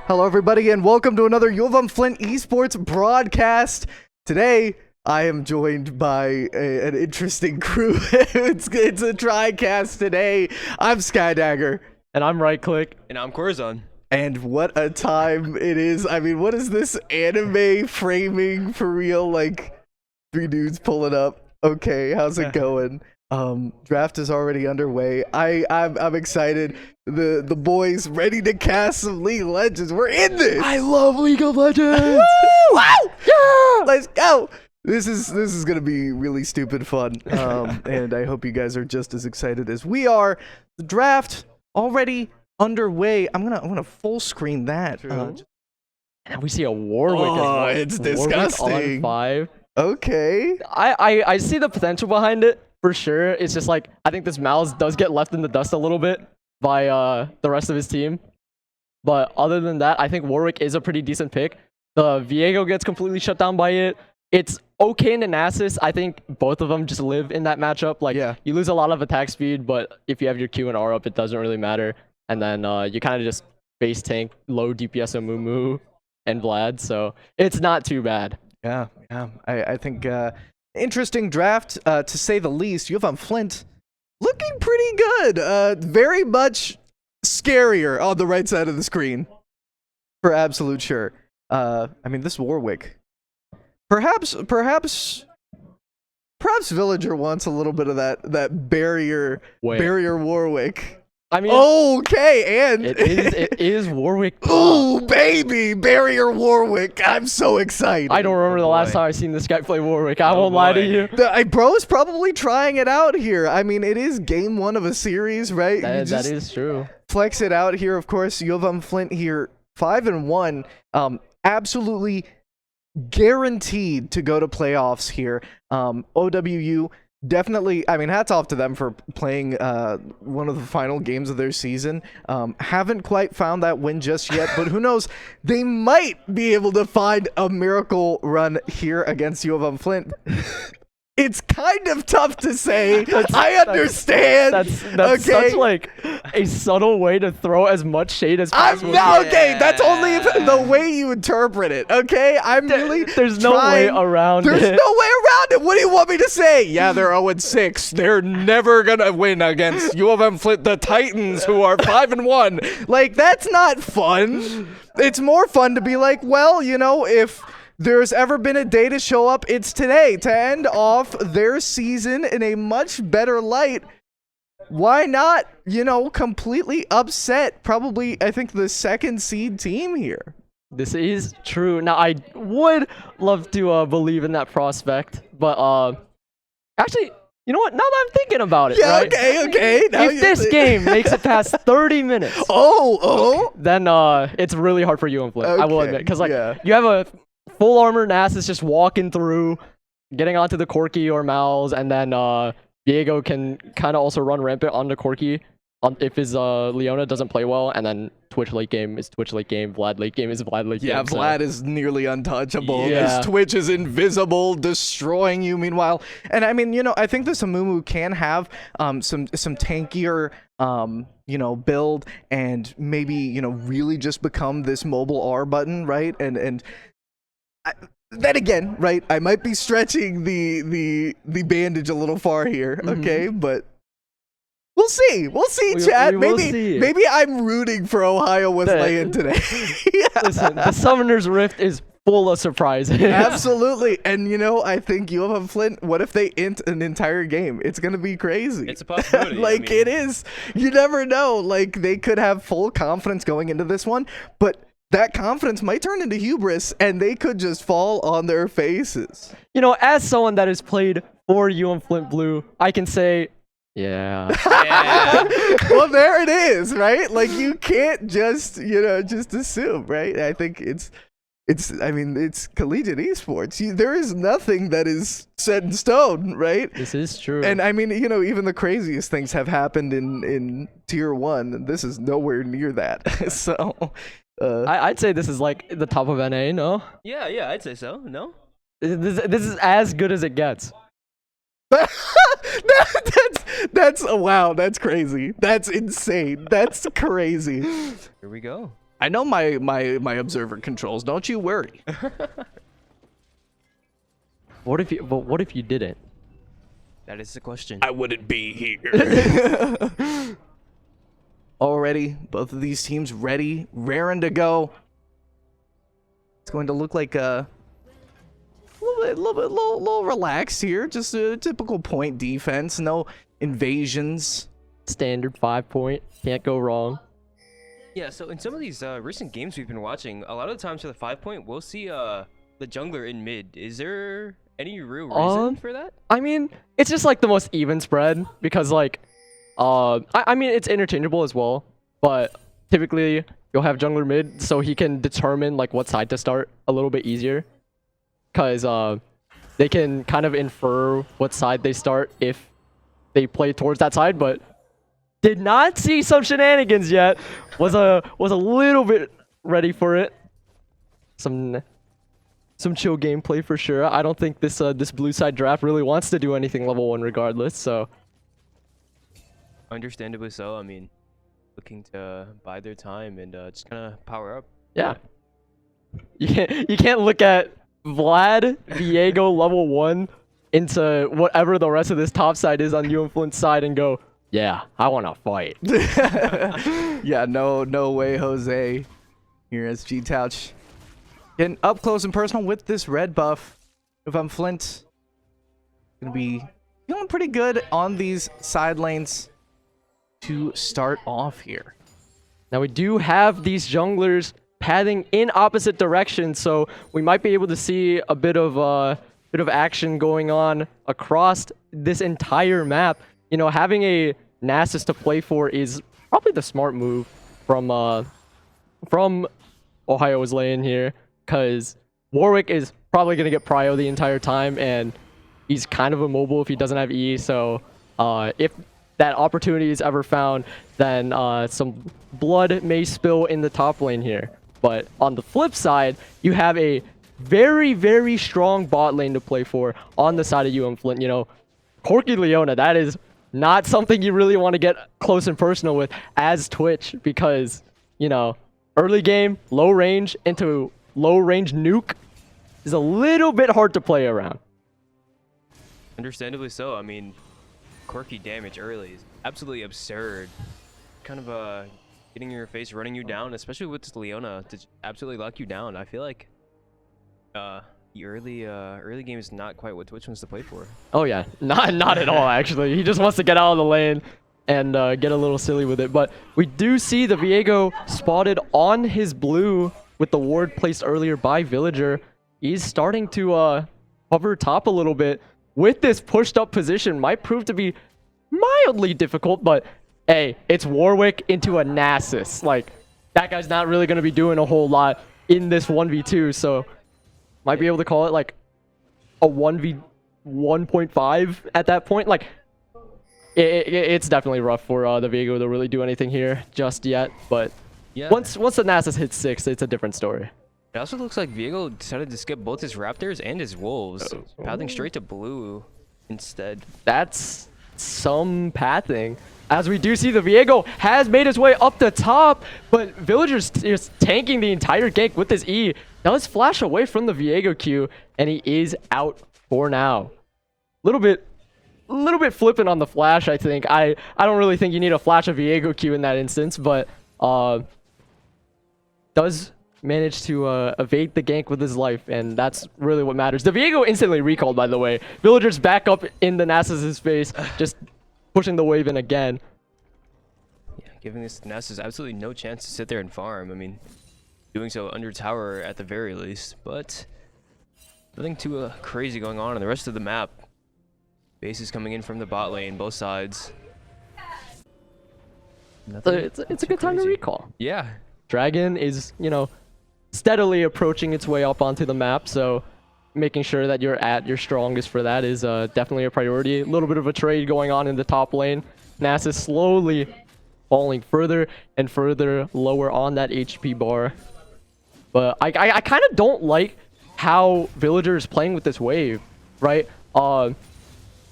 Hello, everybody, and welcome to another UM-Flint Esports broadcast. Today, I am joined by an interesting crew. it's a tri-cast today. I'm Skydagger. And I'm Right Click. And I'm Corazon. And what a time it is. I mean, what is this anime framing for real? Like, three dudes pulling up. Okay, how's it going? Draft is already underway. I'm excited. The boys ready to cast some League of Legends. We're in this. I love League of Legends. Wow! Yeah! Let's go. This is gonna be really stupid fun. And I hope you guys are just as excited as we are. The draft already underway. I'm gonna full screen that. And we see a Warwick as Oh, well. it's Warwick disgusting. On 5. Okay. I see the potential behind it for sure. It's just like I think this Mouse does get left in the dust a little bit by the rest of his team. But other than that, I think Warwick is a pretty decent pick. The Viego gets completely shut down by it. It's okay in Nasus. I think both of them just live in that matchup. Like, you lose a lot of attack speed, but if you have your Q and R up, it doesn't really matter. And then you kind of just base tank low DPS Amumu and Vlad, so it's not too bad. Yeah. I think interesting draft to say the least. UM-Flint looking pretty good. Very much scarier on the right side of the screen, for absolute sure. I mean, this Warwick. Perhaps Villager wants a little bit of that barrier Warwick. I mean, okay, and it is Warwick. Ooh, baby, barrier Warwick! I'm so excited. I don't remember the last time I seen this guy play Warwick. I won't lie to you. Bro's probably trying it out here. I mean, it is game 1 of a series, right? That is true. Flex it out here, of course. UM-Flint here, 5-1. Absolutely guaranteed to go to playoffs here. OWU. Definitely, I mean, hats off to them for playing one of the final games of their season. Haven't quite found that win just yet, but who knows? They might be able to find a miracle run here against UM-Flint. It's kind of tough to say. I understand. That's okay? Such like a subtle way to throw as much shade as possible. Okay, that's only the way you interpret it. Okay, I'm really. There's no way around it. There's no way around it. What do you want me to say? Yeah, they're 0-6. They're never gonna win against UM-Flint, the Titans, who are 5-1. Like, that's not fun. It's more fun to be like, well, you know, if there's ever been a day to show up, it's today, to end off their season in a much better light. Why not, you know, completely upset probably, I think, the second seed team here? This is true. Now, I would love to believe in that prospect, but actually, you know what? Now that I'm thinking about it, right? Okay. Now if this game makes it past 30 minutes, then it's really hard for UM-Flint, I will admit. Because, like, you have a full armor Nasus just walking through, getting onto the Corki or Mal's, and then Viego can kind of also run rampant on the Corki if his Leona doesn't play well, and then Twitch late game is Twitch late game, Vlad late game is Vlad late game. Yeah, Vlad is nearly untouchable. Yeah. His Twitch is invisible, destroying you meanwhile. And I mean, you know, I think this Amumu can have some tankier you know, build, and maybe, you know, really just become this mobile R button, right? And then again, right, I might be stretching the bandage a little far here, okay? But we'll see. We'll see, chat. Maybe I'm rooting for Ohio Wesleyan today. Listen, the Summoner's Rift is full of surprises. Absolutely. And, you know, I think UM-Flint, what if they int an entire game? It's going to be crazy. It's a possibility. Like, it is. You never know. Like, they could have full confidence going into this one, but that confidence might turn into hubris, and they could just fall on their faces. You know, as someone that has played for UM-Flint Blue, I can say, yeah. Well, there it is, right? Like, you can't just, you know, just assume, right? I think it's collegiate esports. There is nothing that is set in stone, right? This is true. And I mean, you know, even the craziest things have happened in tier 1, and this is nowhere near that. So I'd say this is like the top of NA, no? Yeah, I'd say so. No? This is as good as it gets. That's wow, that's crazy. That's insane. That's crazy. Here we go. I know my observer controls. Don't you worry. What if you didn't? That is the question. I wouldn't be here. Already, both of these teams ready, raring to go. It's going to look like a little relaxed here. Just a typical point defense. No invasions. Standard 5-point. Can't go wrong. Yeah, so in some of these recent games we've been watching, a lot of the times for the 5-point, we'll see the jungler in mid. Is there any real reason for that? I mean, it's just like the most even spread because like, I mean, it's interchangeable as well, but typically you'll have jungler mid so he can determine like what side to start a little bit easier because they can kind of infer what side they start if they play towards that side, but did not see some shenanigans yet. Was a little bit ready for it. Some chill gameplay for sure. I don't think this this blue side draft really wants to do anything level 1 regardless, so Understandably so. I mean, looking to bide their time and just kind of power up. yeah. You can't look at Vlad, Diego level 1 into whatever the rest of this top side is on UM-Flint's side and go, yeah, I want to fight. Yeah, no way, Jose. Here is G-Touch. Getting up close and personal with this red buff. If I'm Flint, gonna be feeling pretty good on these side lanes to start off here. Now we do have these junglers pathing in opposite directions, so we might be able to see a bit of action going on across this entire map. You know, having a Nasus to play for is probably the smart move from Ohio Wesleyan here, because Warwick is probably going to get prio the entire time, and he's kind of immobile if he doesn't have E, so if that opportunity is ever found, then some blood may spill in the top lane here. But on the flip side, you have a very, very strong bot lane to play for on the side of UM-Flint. You know, Corky Leona, that is not something you really want to get close and personal with as Twitch, because, you know, early game, low range into low range nuke is a little bit hard to play around. Understandably so. I mean, quirky damage early is absolutely absurd. Kind of getting in your face, running you down, especially with this Leona to absolutely lock you down. I feel like the early game is not quite what Twitch wants to play for. Oh yeah, not at all actually. He just wants to get out of the lane and get a little silly with it. But we do see the Viego spotted on his blue with the ward placed earlier by Villager. He's starting to hover top a little bit with this pushed up position. Might prove to be mildly difficult, but hey, it's Warwick into a Nasus. Like, that guy's not really going to be doing a whole lot in this 1v2, so might be able to call it like a 1v1.5 at that point. Like, it's definitely rough for the Viego to really do anything here just yet, but Yeah. once the Nasus hits 6, it's a different story. It also looks like Viego decided to skip both his Raptors and his Wolves, pathing straight to blue instead. That's some pathing. As we do see, the Viego has made his way up the top, but Villager's just tanking the entire gank with his E. Does flash away from the Viego Q, and he is out for now. Little bit flippant on the flash, I think. I don't really think you need a flash of Viego Q in that instance, but does manage to evade the gank with his life, and that's really what matters. The Viego instantly recalled, by the way. Villager's back up in the Nasus' face, just pushing the wave in again. Yeah, giving this Nasus absolutely no chance to sit there and farm. I mean, doing so under tower at the very least, but nothing too crazy going on the rest of the map. Bases coming in from the bot lane, both sides. It's a good time to recall. Yeah. Dragon is, you know, steadily approaching its way up onto the map, so making sure that you're at your strongest for that is definitely a priority. A little bit of a trade going on in the top lane. Nasus slowly falling further and further lower on that HP bar. But I kind of don't like how Villager is playing with this wave, right?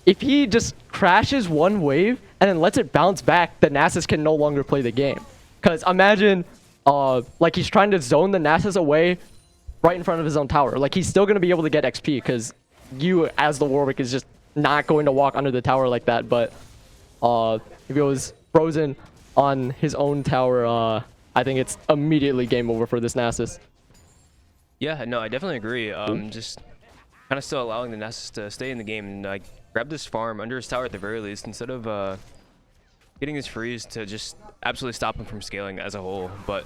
If he just crashes one wave and then lets it bounce back, the Nasus can no longer play the game. Because imagine like he's trying to zone the Nasus away right in front of his own tower. Like he's still gonna be able to get XP because you as the Warwick is just not going to walk under the tower like that. But if it was frozen on his own tower, I think it's immediately game over for this Nasus. Yeah, no, I definitely agree. Just kind of still allowing the Nasus to stay in the game and like grab this farm under his tower at the very least instead of getting his freeze to just absolutely stop him from scaling as a whole. But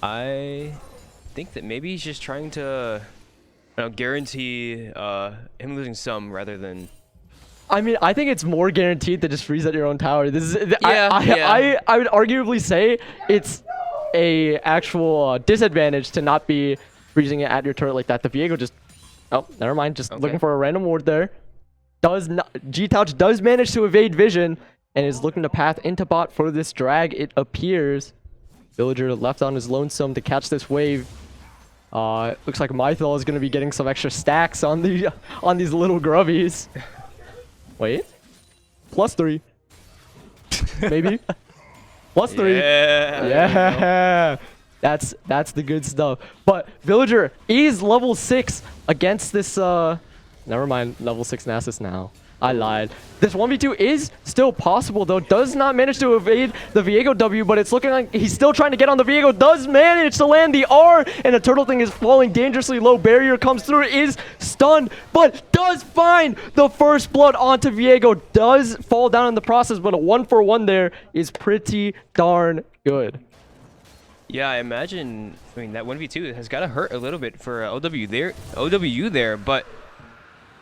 I think that maybe he's just trying to guarantee him losing some rather than. I mean, I think it's more guaranteed to just freeze at your own tower. This is Yeah, I would arguably say it's a actual disadvantage to not be freezing it at your turret like that. The Viego just never mind, just looking for a random ward there. G-Touch does manage to evade vision and is looking to path into bot for this drag, it appears. Villager left on his lonesome to catch this wave. Looks like Mythal is going to be getting some extra stacks on these little grubbies. Wait. +3. Maybe. +3. Yeah. That's the good stuff. But Villager is level 6 against this never mind, level 6 Nasus now. I lied. This 1v2 is still possible though. Does not manage to evade the Viego W, but it's looking like he's still trying to get on the Viego. Does manage to land the R, and the turtle thing is falling dangerously low. Barrier comes through, is stunned, but does find the first blood onto Viego. Does fall down in the process, but a 1-for-1 there is pretty darn good. Yeah, I imagine. I mean, that 1v2 has got to hurt a little bit for OWU there, but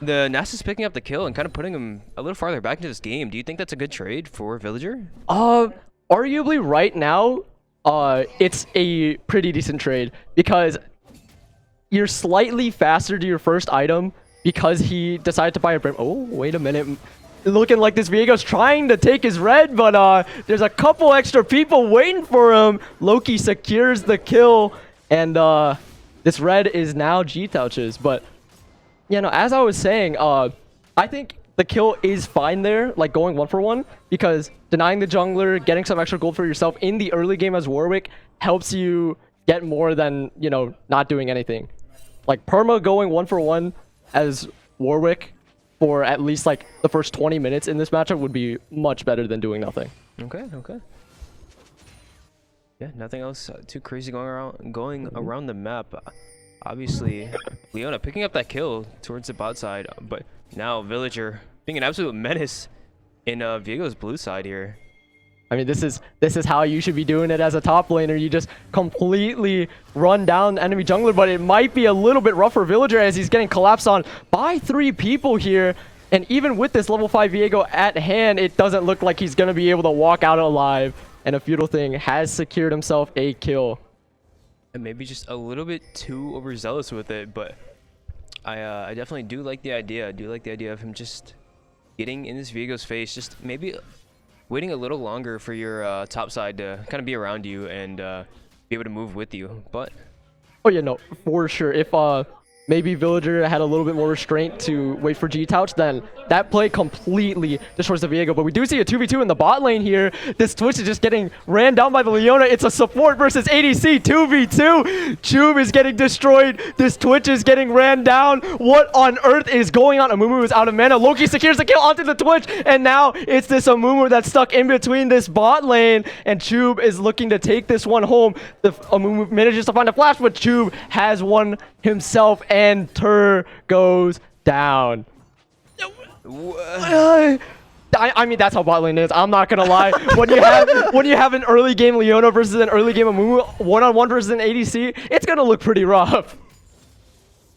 the Nasus picking up the kill and kind of putting him a little farther back into this game. Do you think that's a good trade for Villager? Arguably right now, it's a pretty decent trade because you're slightly faster to your first item because he decided to buy a Brim. Oh, wait a minute. Looking like this Viego's trying to take his red, but there's a couple extra people waiting for him. Loki secures the kill, and this red is now G-Touch's, but yeah, no, as I was saying, I think the kill is fine there, like going 1-for-1, because denying the jungler, getting some extra gold for yourself in the early game as Warwick helps you get more than, not doing anything. Like perma going 1-for-1 as Warwick for at least like the first 20 minutes in this matchup would be much better than doing nothing. Okay. Yeah, nothing else too crazy going around the map. Obviously, Leona picking up that kill towards the bot side, but now Villager being an absolute menace in Viego's blue side here. I mean, this is how you should be doing it as a top laner. You just completely run down enemy jungler, but it might be a little bit rough for Villager as he's getting collapsed on by 3 people here. And even with this level 5 Viego at hand, it doesn't look like he's going to be able to walk out alive. And a Feudal Thing has secured himself a kill. And maybe just a little bit too overzealous with it, but I definitely do like the idea. I do like the idea of him just getting in this Viego's face, just maybe waiting a little longer for your top side to kind of be around you and be able to move with you. But oh yeah, no, for sure. If maybe Villager had a little bit more restraint to wait for G-Touch, then that play completely destroys the Viego. But we do see a 2v2 in the bot lane here. This Twitch is just getting ran down by the Leona. It's a support versus ADC 2v2. Chube is getting destroyed. This Twitch is getting ran down. What on earth is going on? Amumu is out of mana. Loki secures the kill onto the Twitch. And now it's this Amumu that's stuck in between this bot lane. And Chube is looking to take this one home. The Amumu manages to find a flash, but Chube has one himself. And Tur goes down. I mean, that's how bot lane is. I'm not gonna lie. When you have an early game Leona versus an early game Amumu, 1-on-1 versus an ADC, it's gonna look pretty rough.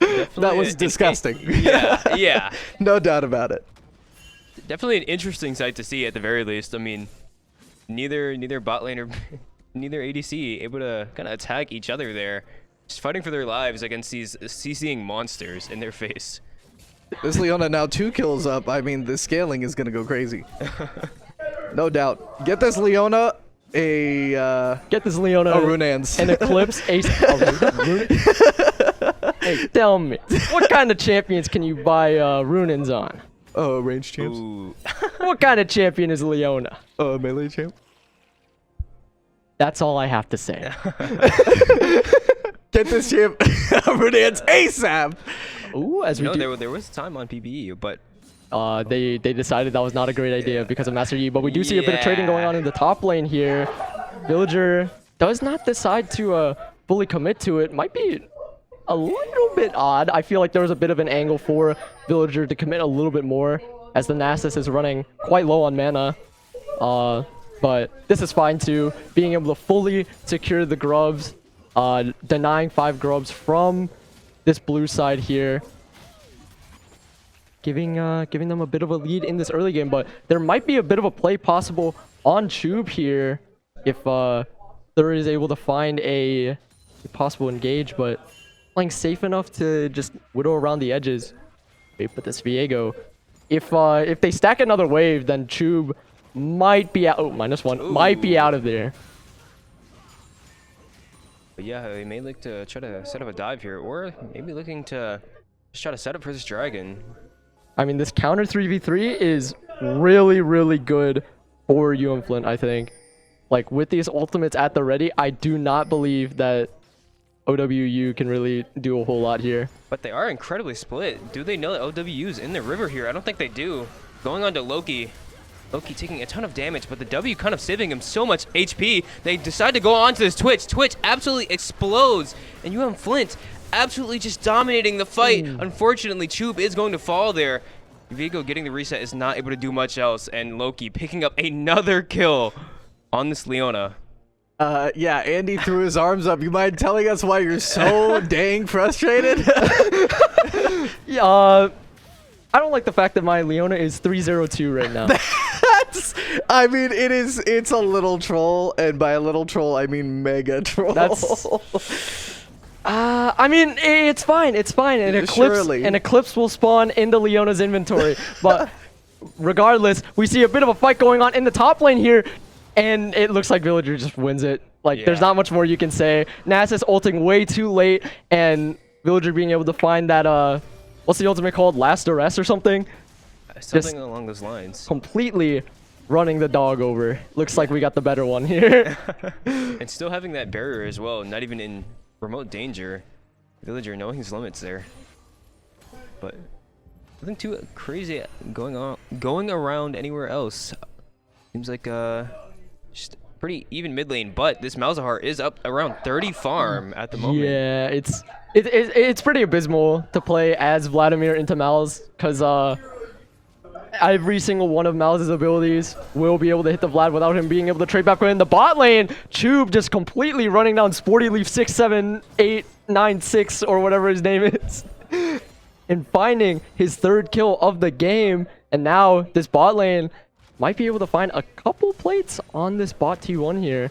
That was disgusting. Yeah. No doubt about it. Definitely an interesting sight to see at the very least. I mean, neither bot lane or neither ADC able to kind of attack each other there. Just fighting for their lives against these CCing monsters in their face. This Leona now 2 kills up. I mean, the scaling is gonna go crazy. No doubt. Get this Leona a Runans. An Eclipse Ace. Hey, tell me, what kind of champions can you buy Runans on? Oh, range champs. Ooh. What kind of champion is Leona? Melee champ. That's all I have to say. Get this champ over dance ASAP. Ooh, as we No, do, there was time on PBE, but they decided that was not a great idea because of Master Yi. But we do see a bit of trading going on in the top lane here. Villager does not decide to fully commit to it. Might be a little bit odd. I feel like there was a bit of an angle for Villager to commit a little bit more as the Nasus is running quite low on mana. But this is fine too. Being able to fully secure the grubs, denying 5 grubs from this blue side here. Giving them a bit of a lead in this early game, but there might be a bit of a play possible on Chube here if Thur is able to find a possible engage, but playing safe enough to just whittle around the edges. Wait, but this Viego, if they stack another wave, then Chube might be out. Oh, -1. Ooh. Might be out of there. But yeah, they may look to try to set up a dive here, or maybe looking to just try to set up for this dragon. I mean, this counter 3v3 is really, really good for UM-Flint, I think. Like, with these ultimates at the ready, I do not believe that OWU can really do a whole lot here. But they are incredibly split. Do they know that OWU's in the river here? I don't think they do. Going on to Loki. Loki taking a ton of damage, but the W kind of saving him so much HP. They decide to go on to this Twitch. Twitch absolutely explodes, and UM-Flint absolutely just dominating the fight. Unfortunately, Chube is going to fall there. Viego getting the reset is not able to do much else, and Loki picking up another kill on this Leona. Yeah, Andy threw his arms up. You mind telling us why you're so dang frustrated? Yeah, I don't like the fact that my Leona is 302 right now. I mean, it's a little troll, and by a little troll, I mean mega troll. I mean, it's fine. It's fine. An eclipse will spawn into Leona's inventory. But regardless, we see a bit of a fight going on in the top lane here, and it looks like Villager just wins it. Like, there's not much more you can say. Nasus ulting way too late, and Villager being able to find that, what's the ultimate called? Last Duress or something? Something along those lines. Completely running the dog over. Looks like we got the better one here. And still having that barrier as well, not even in remote danger. Villager knowing his limits there. But nothing too crazy going around anywhere else. Seems like just pretty even mid lane, but this Malzahar is up around 30 farm at the moment. Yeah, it's pretty abysmal to play as Vladimir into Malz, because every single one of Malz's abilities will be able to hit the Vlad without him being able to trade back in the bot lane. Chube just completely running down Sporty Leaf 67896 or whatever his name is, and finding his 3rd kill of the game. And now this bot lane might be able to find a couple plates on this bot T1 here.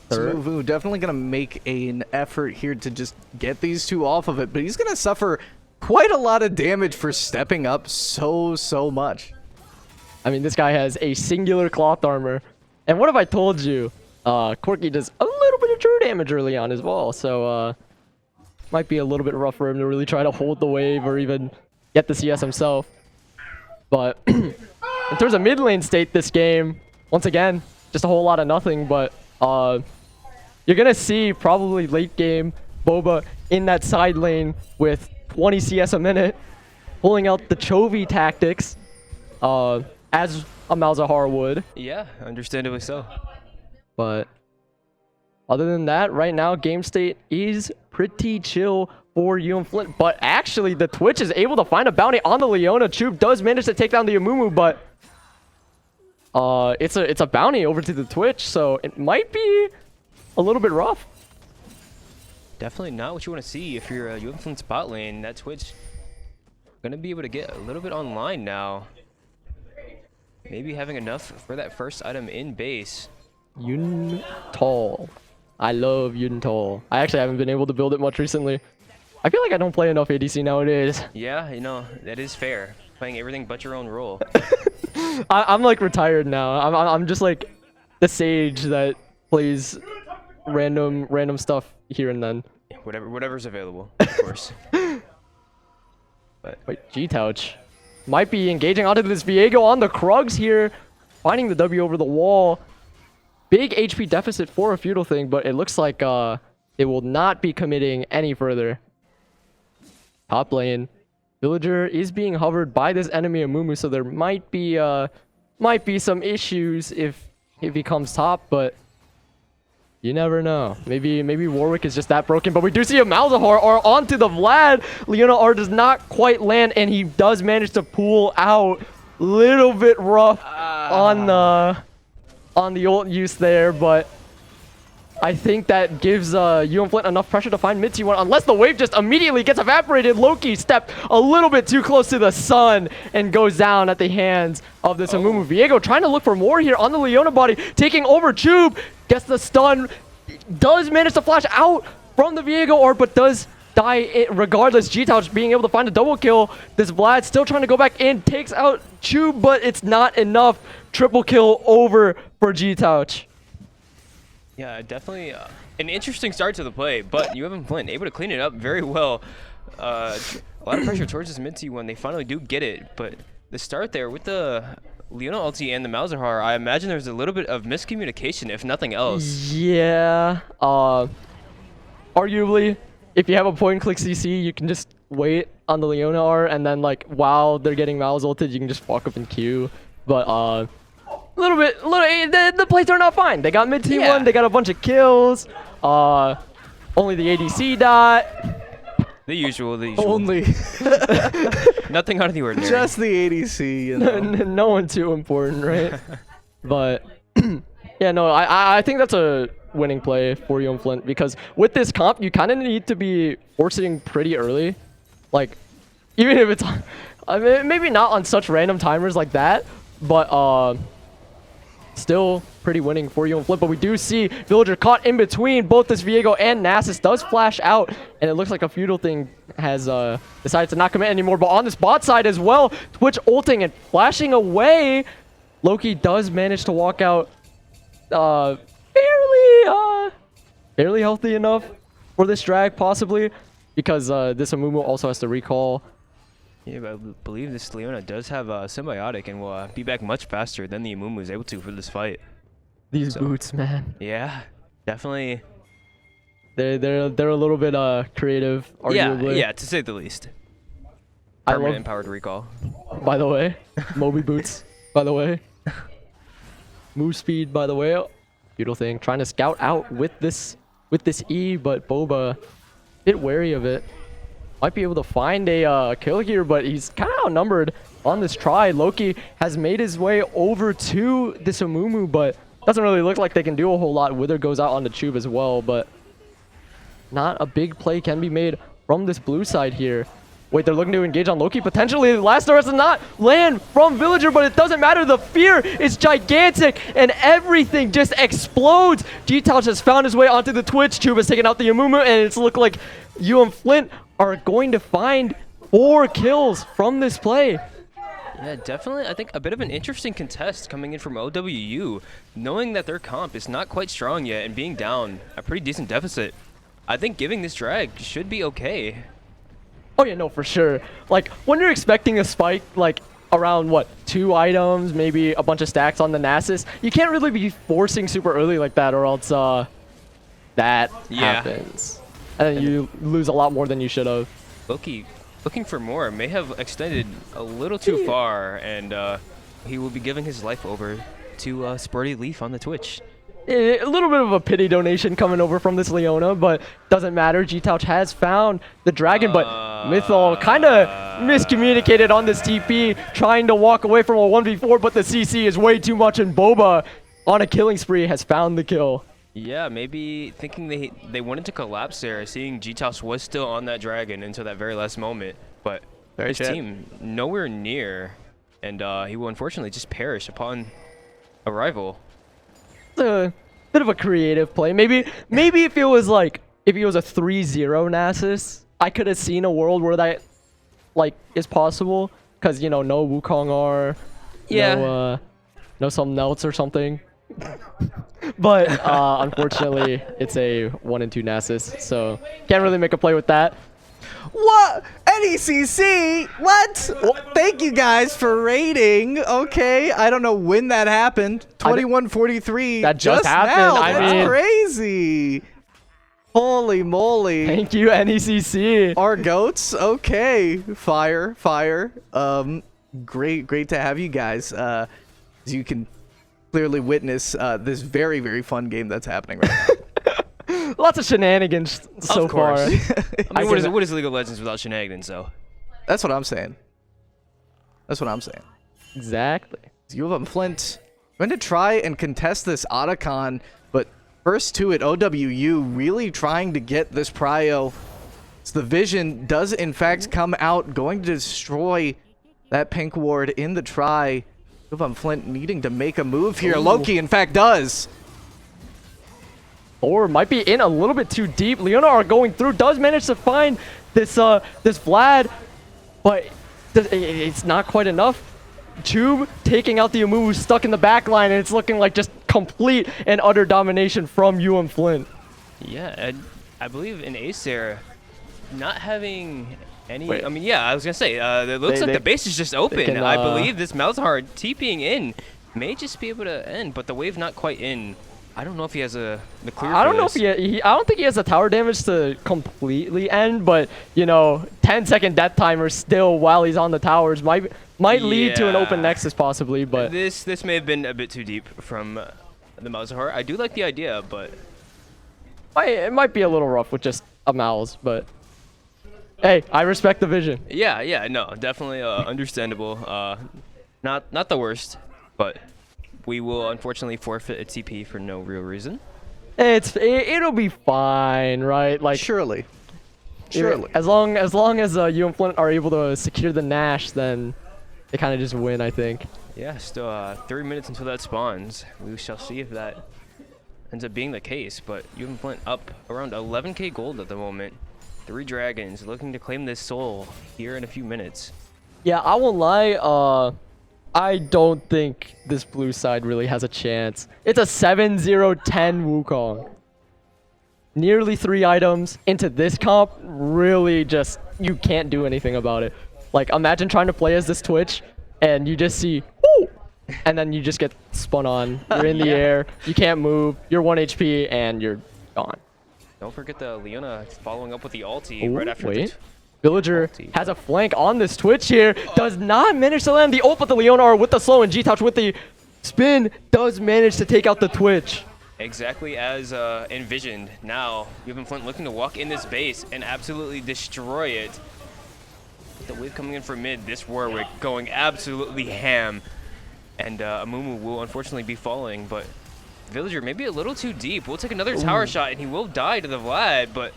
Smuvu definitely going to make an effort here to just get these two off of it, but he's going to suffer quite a lot of damage for stepping up so much. I mean, this guy has a singular cloth armor. And what have I told you? Corki does a little bit of true damage early on as well, so might be a little bit rough for him to really try to hold the wave or even get the CS himself. But in terms of mid lane state this game, once again, just a whole lot of nothing, but you're going to see probably late game Boba in that side lane with 20 CS a minute, pulling out the Chovy tactics, as a Malzahar would. Yeah, understandably so. But other than that, right now, game state is pretty chill for UM-Flint. But actually, the Twitch is able to find a bounty on the Leona. Chube does manage to take down the Amumu, but it's a bounty over to the Twitch, so it might be a little bit rough. Definitely not what you want to see if you're a UM-Flint spot lane. That Twitch gonna be able to get a little bit online now. Maybe having enough for that first item in base. Yun Tall. I love Yun Tall. I actually haven't been able to build it much recently. I feel like I don't play enough ADC nowadays. Yeah, you know, that is fair. Playing everything but your own role. I'm like retired now. I'm just like the sage that plays random stuff here and then. Whatever's available, of course. But wait, G-Touch might be engaging onto this Viego on the Krugs here, finding the W over the wall. big HP deficit for a feudal thing, but it looks like it will not be committing any further. Top lane, Villager is being hovered by this enemy Amumu, so there might be some issues if he comes top, but you never know. Maybe Warwick is just that broken, but we do see a Malzahar R onto the Vlad. Leona R does not quite land, and he does manage to pull out. Little bit rough on the ult use there, but I think that gives UM-Flint enough pressure to find mid T1, unless the wave just immediately gets evaporated. Loki stepped a little bit too close to the sun and goes down at the hands of this Amumu. Viego trying to look for more here on the Leona body, taking over Chube, gets the stun, does manage to flash out from the Viego orb, but does die regardless. G-Touch being able to find a double kill. This Vlad still trying to go back in, takes out Chube, but it's not enough. Triple kill over for G-Touch. Yeah, definitely an interesting start to the play, but UM-Flint able to clean it up very well. A lot of pressure towards this mid T when they finally do get it, but the start there with the Leona ulti and the Malzahar, I imagine there's a little bit of miscommunication, if nothing else. Yeah, arguably, if you have a point-and-click CC, you can just wait on the Leona R, and then like while they're getting Malz ulted, you can just walk up and Q. But the plays turned out fine. They got mid T1, Yeah. they got a bunch of kills. Only the ADC died. The usual, the usual. Only Nothing out of the ordinary. just the ADC, you know. No one too important, right? But yeah, no, I think that's a winning play for UM-Flint, because with this comp, you kind of need to be forcing pretty early. Like, even if it's, I mean, maybe not on such random timers like that, but still pretty winning for UM-Flint. But we do see Villager caught in between both this Viego and Nasus, does flash out, and it looks like a feudal thing has decided to not commit anymore. But on this bot side as well, Twitch ulting and flashing away. Loki does manage to walk out fairly healthy enough for this drag, possibly, because this Amumu also has to recall. Yeah, but I believe this Leona does have a symbiotic and will be back much faster than the Amumu is able to for this fight. These boots, man. Yeah, definitely. They're a little bit creative, arguably. Yeah, to say the least. I Permanent love, empowered recall. by the way, Moby boots, by the way. Move speed, by the way. Beautiful thing. Trying to scout out with this E, but Boba a bit wary of it. Might be able to find a kill here, but he's kind of outnumbered on this try. Loki has made his way over to this Amumu, but doesn't really look like they can do a whole lot. Wither goes out on the Tube as well, but not a big play can be made from this blue side here. Wait, they're looking to engage on Loki. Potentially, the last does not land from Villager, but it doesn't matter. The fear is gigantic, and everything just explodes. G-Touch has found his way onto the Twitch. Tube has taken out the Amumu, and it's looked like UM-Flint are going to find 4 kills from this play. Yeah, definitely. I think a bit of an interesting contest coming in from OWU, knowing that their comp is not quite strong yet and being down a pretty decent deficit. I think giving this drag should be okay. Oh yeah, no, for sure. Like, when you're expecting a spike, like, around, what, 2 items, maybe a bunch of stacks on the Nasus, you can't really be forcing super early like that, or else, that happens. And then you lose a lot more than you should have. Loki, looking for more, may have extended a little too far, and he will be giving his life over to Sporty Leaf on the Twitch. A little bit of a pity donation coming over from this Leona, but doesn't matter. G-Touch has found the dragon, but Mythol kind of miscommunicated on this TP, trying to walk away from a 1v4, but the CC is way too much, and Boba on a killing spree has found the kill. Yeah, maybe thinking they wanted to collapse there, seeing G-Touch was still on that dragon until that very last moment, but his team nowhere near, and he will unfortunately just perish upon arrival. A bit of a creative play. Maybe if it was like, if it was a 3-0 Nasus, I could have seen a world where that like is possible, because you know, no Wukong R, no something else or something. But unfortunately, it's a 1-2 Nasus, so can't really make a play with that. What? NECC, what? Thank you guys for rating. Okay, I don't know when that happened. 21:43. That just happened. Now. I That's mean, crazy. Holy moly. Thank you, NECC. Our goats. Okay, fire. Great to have you guys. As you can clearly witness this very, very fun game that's happening right now. Lots of shenanigans so Of far. course. I mean, can- what is League of Legends without shenanigans, though? That's what I'm saying. Exactly. UM-Flint going to try and contest this Otacon, but first to it, OWU really trying to get this prio. So the vision does in fact come out, going to destroy that pink ward in the try. UM-Flint needing to make a move here. Ooh. Loki in fact does. Or might be in a little bit too deep. Leonard going through, does manage to find this this Vlad, but it's not quite enough. Tube taking out the Amumu, stuck in the back line, and it's looking like just complete and utter domination from UM-Flint. Yeah, and I believe in Acer, not having any. Wait. I mean, yeah, I was gonna say, it looks like the base is just open. can, I believe this Malzahar TPing in may just be able to end, but the wave not quite in. I don't know if he has the clear. I don't for know if this. I don't think he has the tower damage to completely end, but you know, 10-second death timer still while he's on the towers might lead to an open Yeah. nexus possibly, but This may have been a bit too deep from the Malzahar. I do like the idea, but it might be a little rough with just a mouse, but hey, I respect the vision. yeah, no, definitely understandable. Not the worst, but we will unfortunately forfeit a TP for no real reason. It'll be fine, right? Like Surely. as long as UM-Flint are able to secure the Nash, then they kind of just win, I think. Yeah, still 3 minutes until that spawns. We shall see if that ends up being the case, but UM-Flint up around 11k gold at the moment. 3 dragons looking to claim this soul here in a few minutes. Yeah, I won't lie. I don't think this blue side really has a chance. It's a 7-0-10 Wukong. Nearly 3 items into this comp, really just, you can't do anything about it. Like, imagine trying to play as this Twitch, and you just see, whoo! And then you just get spun on. You're in the air, you can't move, you're 1 HP, and you're gone. Don't forget the Leona following up with the ulti Ooh, right after wait. the Villager Ulti. has a flank on this Twitch here. Does not manage to land the ult, but the Leonar with the slow and G-Touch with the spin does manage to take out the Twitch. Exactly as envisioned. Now, UM-Flint looking to walk in this base and absolutely destroy it. With the wave coming in from mid, this Warwick going absolutely ham. And Amumu will unfortunately be falling, but Villager maybe a little too deep. We'll take another tower shot and he will die to the Vlad, but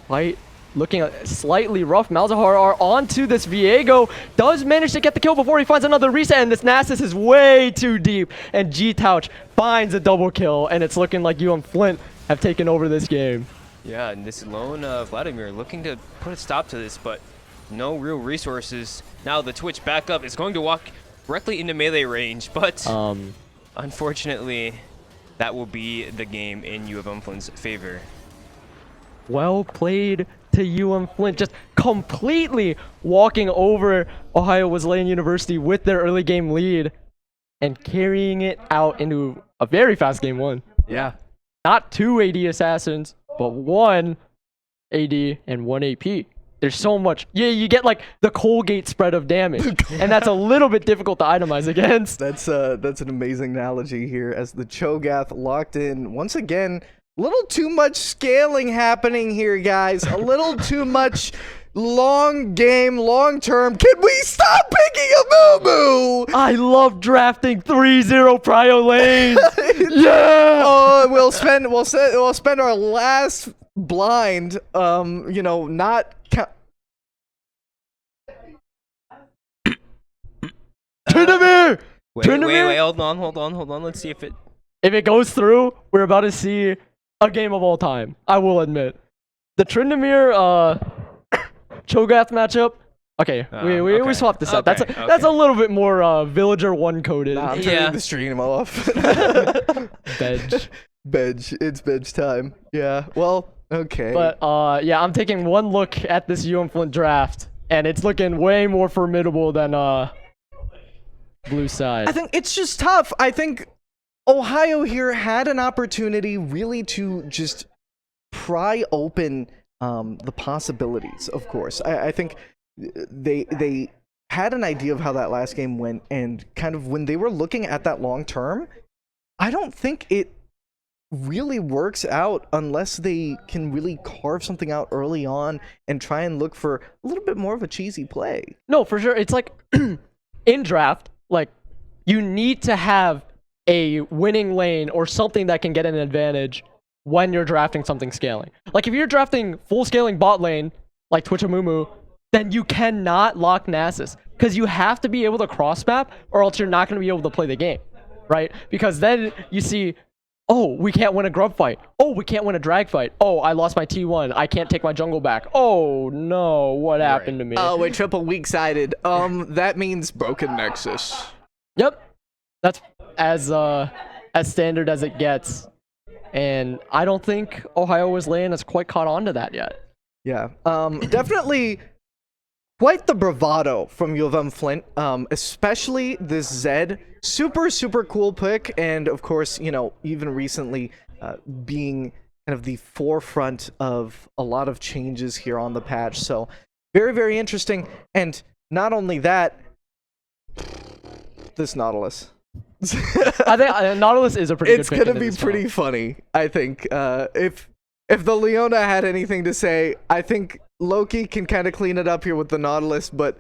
Fight looking slightly rough. Malzahar are onto this Viego. Does manage to get the kill before he finds another reset, and this Nasus is way too deep. And G-Touch finds a double kill, and it's looking like UM-Flint have taken over this game. yeah, and this lone Vladimir looking to put a stop to this, but no real resources. Now the Twitch back up is going to walk directly into melee range, but unfortunately, that will be the game in UM-Flint's favor. Well played to UM-Flint, just completely walking over Ohio Wesleyan University with their early game lead and carrying it out into a very fast game 1. Yeah. Not 2 AD assassins, but 1 AD and 1 AP. There's so much. Yeah, you get like the Colgate spread of damage, and that's a little bit difficult to itemize against. That's an amazing analogy here as the Cho'Gath locked in once again. A little too much scaling happening here, guys. A little too much long game, long term. Can we stop picking a Moo? I love drafting 3-0 prio lanes. Yeah. Oh, we'll spend our last blind. Not count. Tryndamere! Wait, hold on. Let's see if it. If it goes through, we're about to see a game of all time. I will admit. The Tryndamere Cho'Gath matchup. Okay, we okay. swapped this out. Okay, That's a little bit more Villager 1 coded. Nah, I'm Yeah. turning the stream off. Bedge. Bedge. It's Bedge time. Yeah. Well, Okay. But yeah, I'm taking one look at this UM-Flint draft, and it's looking way more formidable than blue side. I think it's just tough. I think Ohio here had an opportunity really to just pry open the possibilities, of course. I think they had an idea of how that last game went, and kind of when they were looking at that long term, I don't think it really works out unless they can really carve something out early on and try and look for a little bit more of a cheesy play. No, for sure. It's like in draft, like you need to have a winning lane or something that can get an advantage when you're drafting something scaling. Like if you're drafting full scaling bot lane, like Twitchamumu, then you cannot lock Nasus because you have to be able to cross map or else you're not going to be able to play the game, right? Because then you see, oh, we can't win a grub fight. Oh, we can't win a drag fight. Oh, I lost my T1. I can't take my jungle back. Oh, no. What happened to me? Oh, we're triple weak-sided. That means broken Nexus. Yep. That's as standard as it gets. And I don't think Ohio Wesleyan has quite caught on to that yet. Yeah. Definitely quite the bravado from UM-Flint, especially this Zed. Super, super cool pick. And of course, you know, even recently being kind of the forefront of a lot of changes here on the patch. So very, very interesting. And not only that, this Nautilus. I think Nautilus is a pretty good It's pick. gonna into be this pretty round. funny, I think. If the Leona had anything to say, I think Loki can kind of clean it up here with the Nautilus, but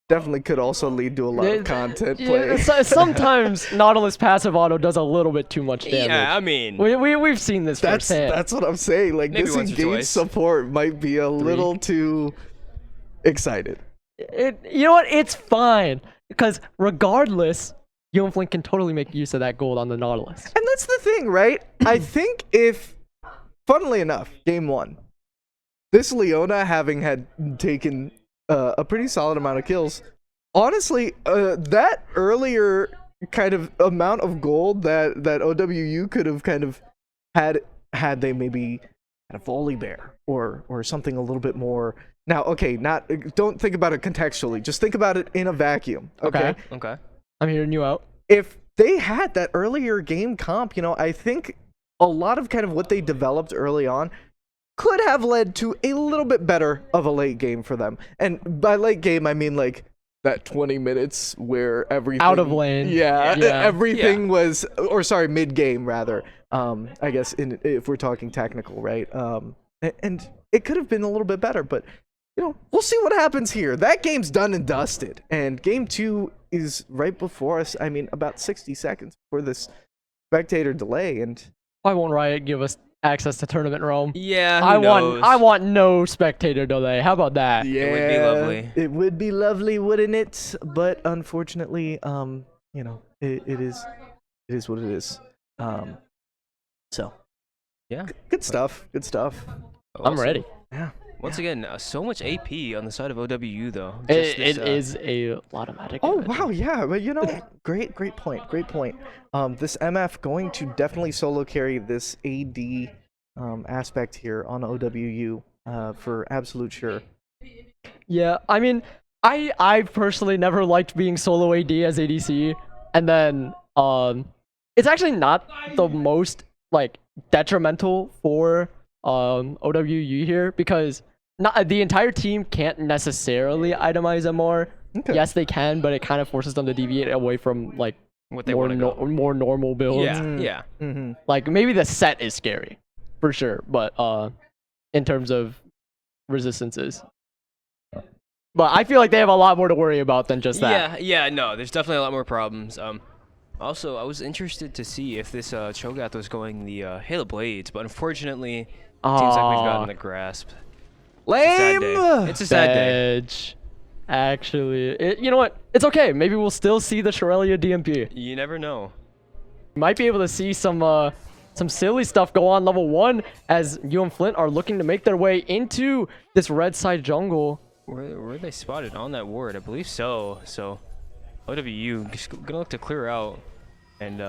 definitely could also lead to a lot of content play. Sometimes Nautilus passive auto does a little bit too much damage. Yeah, I mean, We've seen this firsthand. That's what I'm saying. Like, Maybe this once or engage twice. support might be a little too excited. You know what? It's fine. Because regardless, UM-Flint can totally make use of that gold on the Nautilus. And that's the thing, right? I think if, funnily enough, game one, this Leona having had taken a pretty solid amount of kills, honestly, that earlier kind of amount of gold that OWU could have kind of had they maybe had a volley bear or something a little bit more. Now, okay, don't think about it contextually. Just think about it in a vacuum. Okay. okay. I'm hearing you out. If they had that earlier game comp, you know, I think a lot of kind of what they developed early on could have led to a little bit better of a late game for them. And by late game, I mean like that 20 minutes where everything Out of lane. Yeah, Yeah. everything was, or sorry, mid game rather. I guess if we're talking technical, right? And it could have been a little bit better, but you know, we'll see what happens here. That game's done and dusted, and game two is right before us. I mean, about 60 seconds before this spectator delay, and Why won't Riot give us access to Tournament Realm? Yeah, I who knows? want no spectator delay. How about that? yeah, would be lovely. It would be lovely, wouldn't it? But unfortunately, you know, it is what it is. So Yeah. good stuff. Good stuff. I'm Also, ready. Yeah. Once again, so much AP on the side of OWU though. It Just this, is a lot of magic. Oh damage. wow, yeah, but you know, great point. This MF going to definitely solo carry this AD aspect here on OWU for absolute sure. Yeah, I mean, I personally never liked being solo AD as ADC, and then it's actually not the most like detrimental for OWU here because not the entire team can't necessarily itemize MR. Okay. Yes, they can, but it kind of forces them to deviate away from like what they more want to go. more normal builds. Yeah, yeah. Mm-hmm. Like maybe the set is scary, for sure, but in terms of resistances. But I feel like they have a lot more to worry about than just that. Yeah, no, there's definitely a lot more problems. Also, I was interested to see if this Cho'Gath was going the Halo Blades, but unfortunately, it seems like we've gotten the grasp. Lame. It's a sad day. Edge. Actually, you know what? It's okay. Maybe we'll still see the Shorelia DMP. You never know. Might be able to see some silly stuff go on level 1 as UM-Flint are looking to make their way into this red side jungle. Were they spotted on that ward? I believe so. So, OWU just gonna look to clear out, and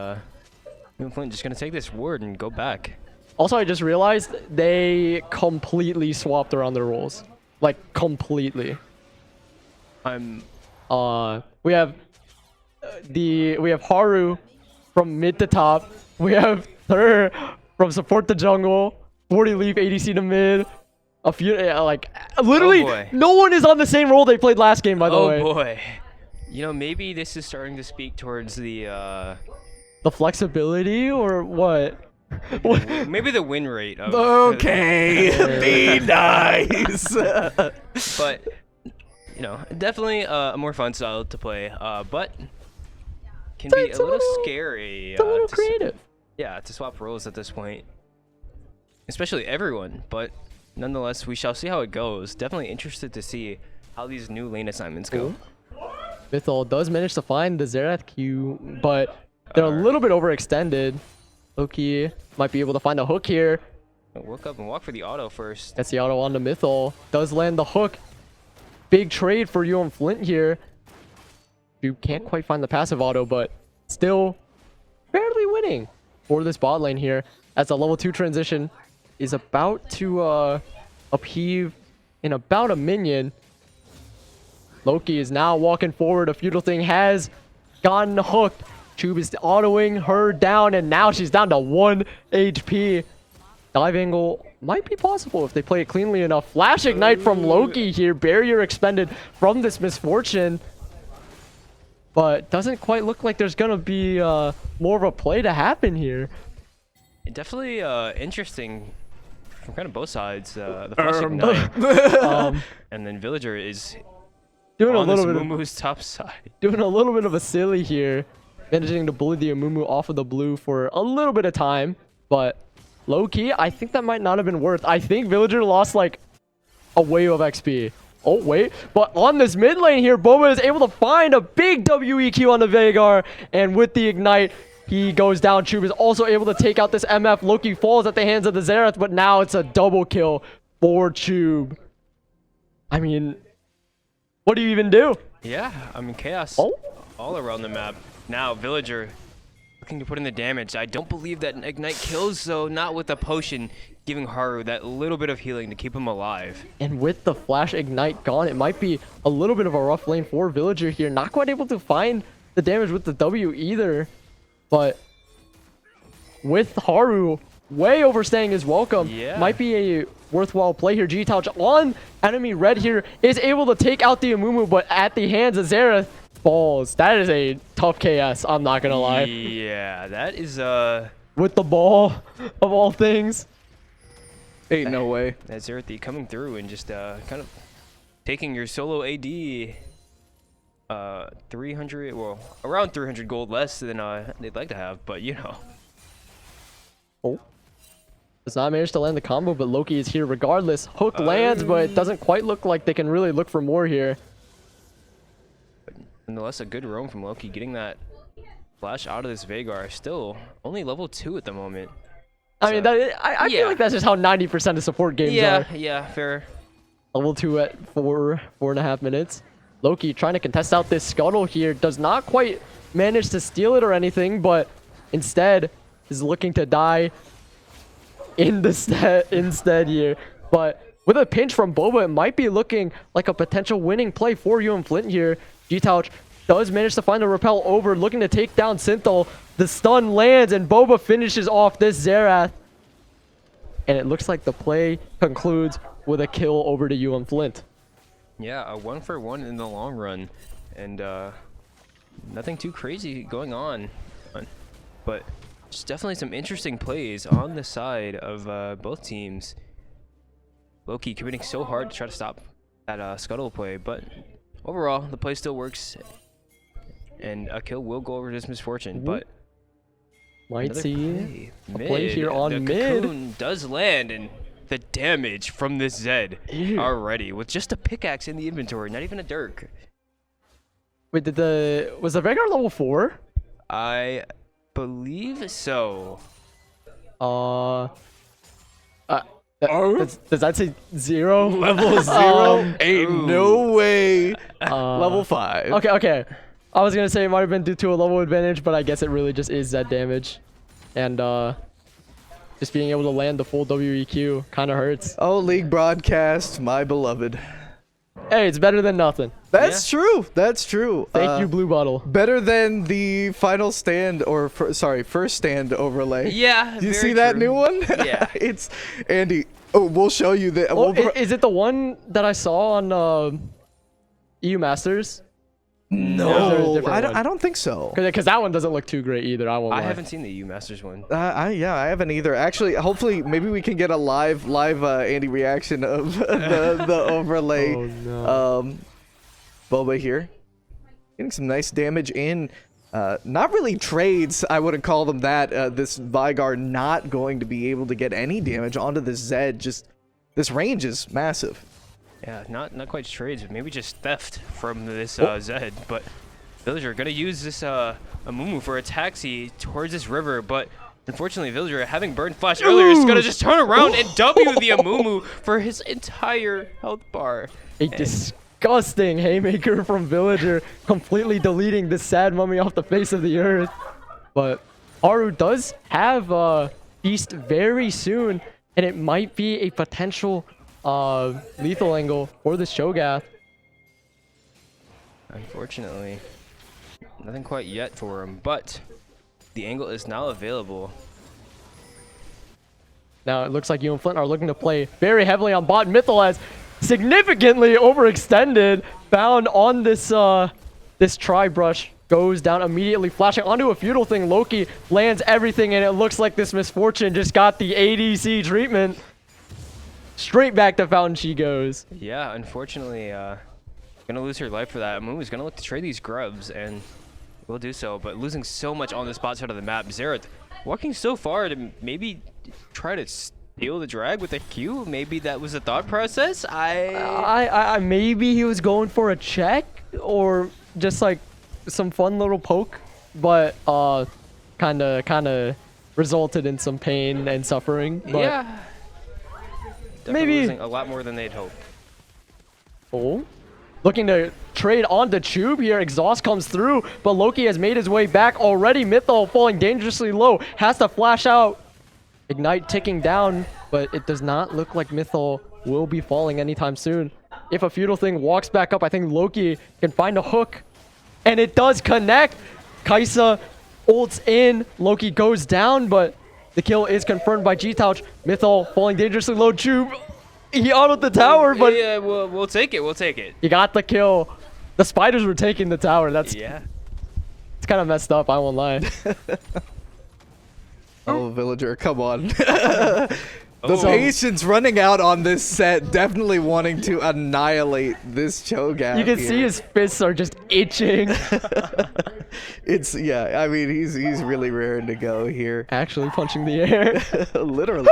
UM-Flint just gonna take this ward and go back. Also, I just realized they completely swapped around their roles. Like, completely. I'm We have Haru from mid to top. We have her from support to jungle. 40 leaf ADC to mid. A few like literally boy. no one is on the same role they played last game, by the way. Oh boy. You know, maybe this is starting to speak towards the flexibility or what? maybe the win rate of Okay, be nice. but you know, definitely a more fun style to play, but can be a little scary. It's a little to creative. yeah, to swap roles at this point, especially everyone. But nonetheless, we shall see how it goes. Definitely interested to see how these new lane assignments go. Mythol does manage to find the Xerath Q, but they're a little bit overextended. Loki might be able to find a hook here. Work up and walk for the auto first. Gets the auto on the Mythol. Does land the hook. Big trade for UM-Flint here. You can't quite find the passive auto, but still barely winning for this bot lane here. As the level 2 transition is about to upheave in about a minion. Loki is now walking forward. A Feudal Thing has gotten hooked. Tube is autoing her down, and now she's down to 1 HP. Dive angle might be possible if they play it cleanly enough. Flash Ignite from Loki here. Barrier expended from this misfortune. But doesn't quite look like there's going to be more of a play to happen here. Definitely interesting from kind of both sides. The Flash Ignite. And then Villager is doing on a little this bit Mumu's top side. doing a little bit of a silly here. Managing to bully the Amumu off of the blue for a little bit of time. But low-key, I think that might not have been worth. I think Villager lost like a wave of XP. Oh, wait. But on this mid lane here, Boba is able to find a big WEQ on the Veigar. And with the Ignite, he goes down. Tube is also able to take out this MF. Loki falls at the hands of the Xerath, but now it's a double kill for Tube. I mean, what do you even do? Yeah, I mean, chaos all around the map. Now, Villager looking to put in the damage. I don't believe that an Ignite kills, though, not with a potion, giving Haru that little bit of healing to keep him alive. And with the Flash Ignite gone, it might be a little bit of a rough lane for Villager here. Not quite able to find the damage with the W either. But with Haru way overstaying his welcome, might be a worthwhile play here. G-Touch on enemy red here is able to take out the Amumu, but at the hands of Xerath falls. That is a tough KS, I'm not gonna lie. Yeah, that is with the ball of all things. Ain't no way. That Xerath coming through and just kind of taking your solo AD 300, well, around 300 gold less than they'd like to have, but you know. Oh. Does not manage to land the combo, but Loki is here regardless. Hook lands, but it doesn't quite look like they can really look for more here. But nonetheless, a good roam from Loki, getting that flash out of this Veigar. Still only level 2 at the moment. I mean, I feel like that's just how 90% of support games are. Yeah, fair. Level 2 at 4.5 minutes. Loki trying to contest out this scuttle here. Does not quite manage to steal it or anything, but instead is looking to die instead here. But with a pinch from Boba, it might be looking like a potential winning play for UM-Flint here. G-Touch does manage to find a repel over, looking to take down Synthol. The stun lands, and Boba finishes off this Xerath. And it looks like the play concludes with a kill over to UM-Flint. Yeah, a 1-for-1 in the long run. And nothing too crazy going on. But just definitely some interesting plays on the side of both teams. Loki committing so hard to try to stop that scuttle play, but overall the play still works, and a kill will go over this misfortune. But might see a mid. play here on the mid. Cocoon does land, and the damage from this Zed already with just a pickaxe in the inventory, not even a dirk. Wait, was the Veigar level 4? I believe so. Does that say 0? Level 0? Ain't no way. Level 5. Okay. I was gonna say it might have been due to a level advantage, but I guess it really just is that damage. And just being able to land the full WEQ kind of hurts. Oh, League broadcast, my beloved. Hey, it's better than nothing. That's true. That's true. Thank you, Blue Bottle. Better than the final stand or first stand overlay. Yeah. Do you very see that true. new one? Yeah. It's Andy. Oh, we'll show you that. Oh, is it the one that I saw on EU Masters? No, different one? I don't think so. Because that one doesn't look too great either. I won't I lie. haven't seen the U Masters one. I haven't either. Actually, hopefully, maybe we can get a live Andy reaction of the overlay. Oh, no. Boba here, getting some nice damage in. Not really trades, I wouldn't call them that. This Vigar not going to be able to get any damage onto this Zed. Just this range is massive. Yeah, not quite trades, but maybe just theft from this Zed. But Villager gonna use this Amumu for a taxi towards this river, but unfortunately Villager, having burned flash earlier, is gonna just turn around and W the Amumu for his entire health bar. A disgusting haymaker from Villager, completely deleting this sad mummy off the face of the earth. But Haru does have Beast very soon, and it might be a potential lethal angle for this Cho'Gath. Unfortunately, nothing quite yet for him, but the angle is now available. Now it looks like UM-Flint are looking to play very heavily on bot. Mythal has significantly overextended, found on this this tri-brush, goes down immediately, flashing onto a feudal thing. Loki lands everything, and it looks like this Misfortune just got the ADC treatment. Straight back to Fountain she goes. Yeah, unfortunately, gonna lose her life for that. Amumu's gonna look to trade these grubs, and will do so, but losing so much on the spot side of the map. Xerath walking so far to maybe try to steal the drag with a Q. Maybe that was the thought process. I maybe he was going for a check or just like some fun little poke, but kind of resulted in some pain and suffering. But yeah. Definitely maybe losing a lot more than they'd hoped. Oh, looking to trade onto Tube here. Exhaust comes through, but Loki has made his way back already. Mythal falling dangerously low, has to flash out. Ignite ticking down, but it does not look like Mythal will be falling anytime soon. If a feudal thing walks back up, I think Loki can find a hook, and it does connect. Kaisa ults in, Loki goes down, but the kill is confirmed by G-Touch. Mythal falling dangerously low. Tube, he autoed the tower, but yeah, we'll take it. We'll take it. he got the kill. The spiders were taking the tower. That's Yeah. it's kind of messed up, I won't lie. Oh, Villager, come on. The patience running out on this set, definitely wanting to annihilate this Cho'Gath. You can here. see his fists are just itching. It's, yeah, I mean, he's really raring to go here. Actually punching the air. Literally.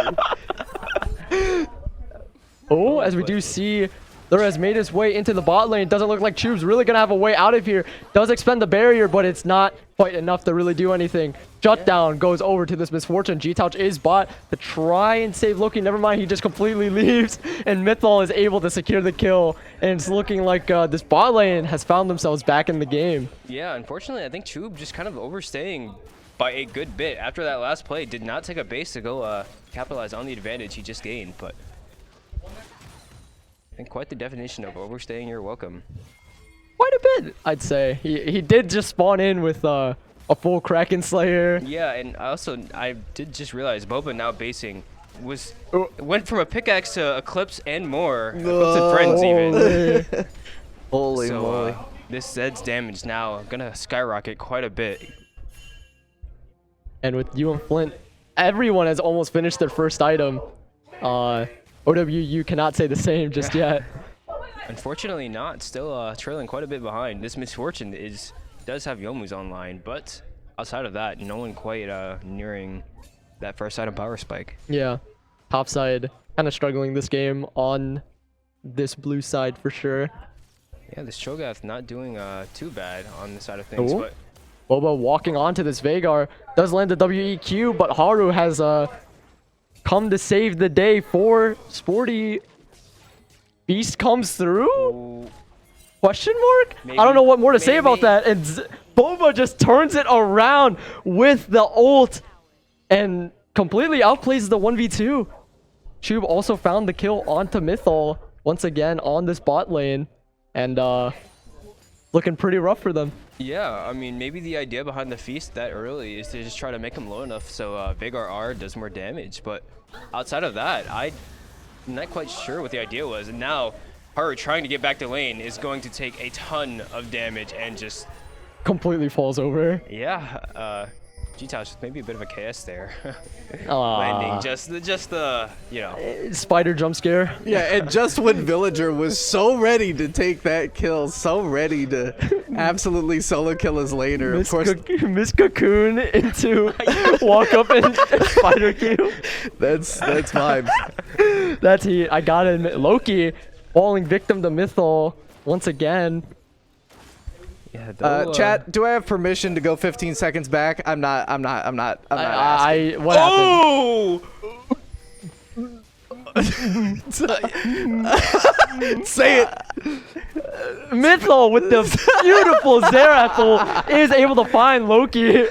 Oh, as we do see, Lura has made his way into the bot lane. Doesn't look like Tube's really going to have a way out of here. Does expend the barrier, but it's not quite enough to really do anything. Shutdown goes over to this Misfortune. G-Touch is bot to try and save Loki. Never mind, he just completely leaves. And Mythal is able to secure the kill. And it's looking like this bot lane has found themselves back in the game. Yeah, unfortunately, I think Tube just kind of overstaying by a good bit. After that last play, did not take a base to go capitalize on the advantage he just gained, but I think quite the definition of overstaying your welcome. Quite a bit, I'd say. He did just spawn in with a full Kraken Slayer. Yeah, and I did just realize Boba now basing went from a pickaxe to Eclipse and more. Eclipse and friends even. Holy So moly. this Zed's damage now gonna skyrocket quite a bit. And with UM-Flint, everyone has almost finished their first item. OWU cannot say the same just yet. Unfortunately not, still trailing quite a bit behind. This Misfortune does have Yomu's online, but outside of that, no one quite nearing that first item power spike. Yeah, topside kind of struggling this game on this blue side for sure. Yeah, this Cho'Gath not doing too bad on the side of things, Ooh. but Boba walking onto this Veigar, does land the WEQ, but Haru has come to save the day for Sporty. Beast comes through? oh, Question mark? I Maybe- don't know what more to say about maybe. that. And Boba just turns it around with the ult and completely outplays the 1v2. Chube also found the kill onto Mythol once again on this bot lane. And looking pretty rough for them. Yeah, I mean, maybe the idea behind the feast that early is to just try to make him low enough so Vagar R does more damage. But outside of that, I'm not quite sure what the idea was. And now, Haru trying to get back to lane is going to take a ton of damage and just... Completely falls over. Yeah, G-Touch, maybe a bit of a KS there. Aww. Landing, just the, you know. Spider jump scare. Yeah, and just when Villager was so ready to take that kill, so ready to absolutely solo kill his laner, of course. Miss Cocoon into walk up and Spider Q. That's vibes. That's heat. I gotta admit, Loki falling victim to Mythol once again. Yeah, chat, do I have permission to go 15 seconds back? I'm not asking. What happened? Oh! Say it. Mythol with the beautiful Zerathul is able to find Loki.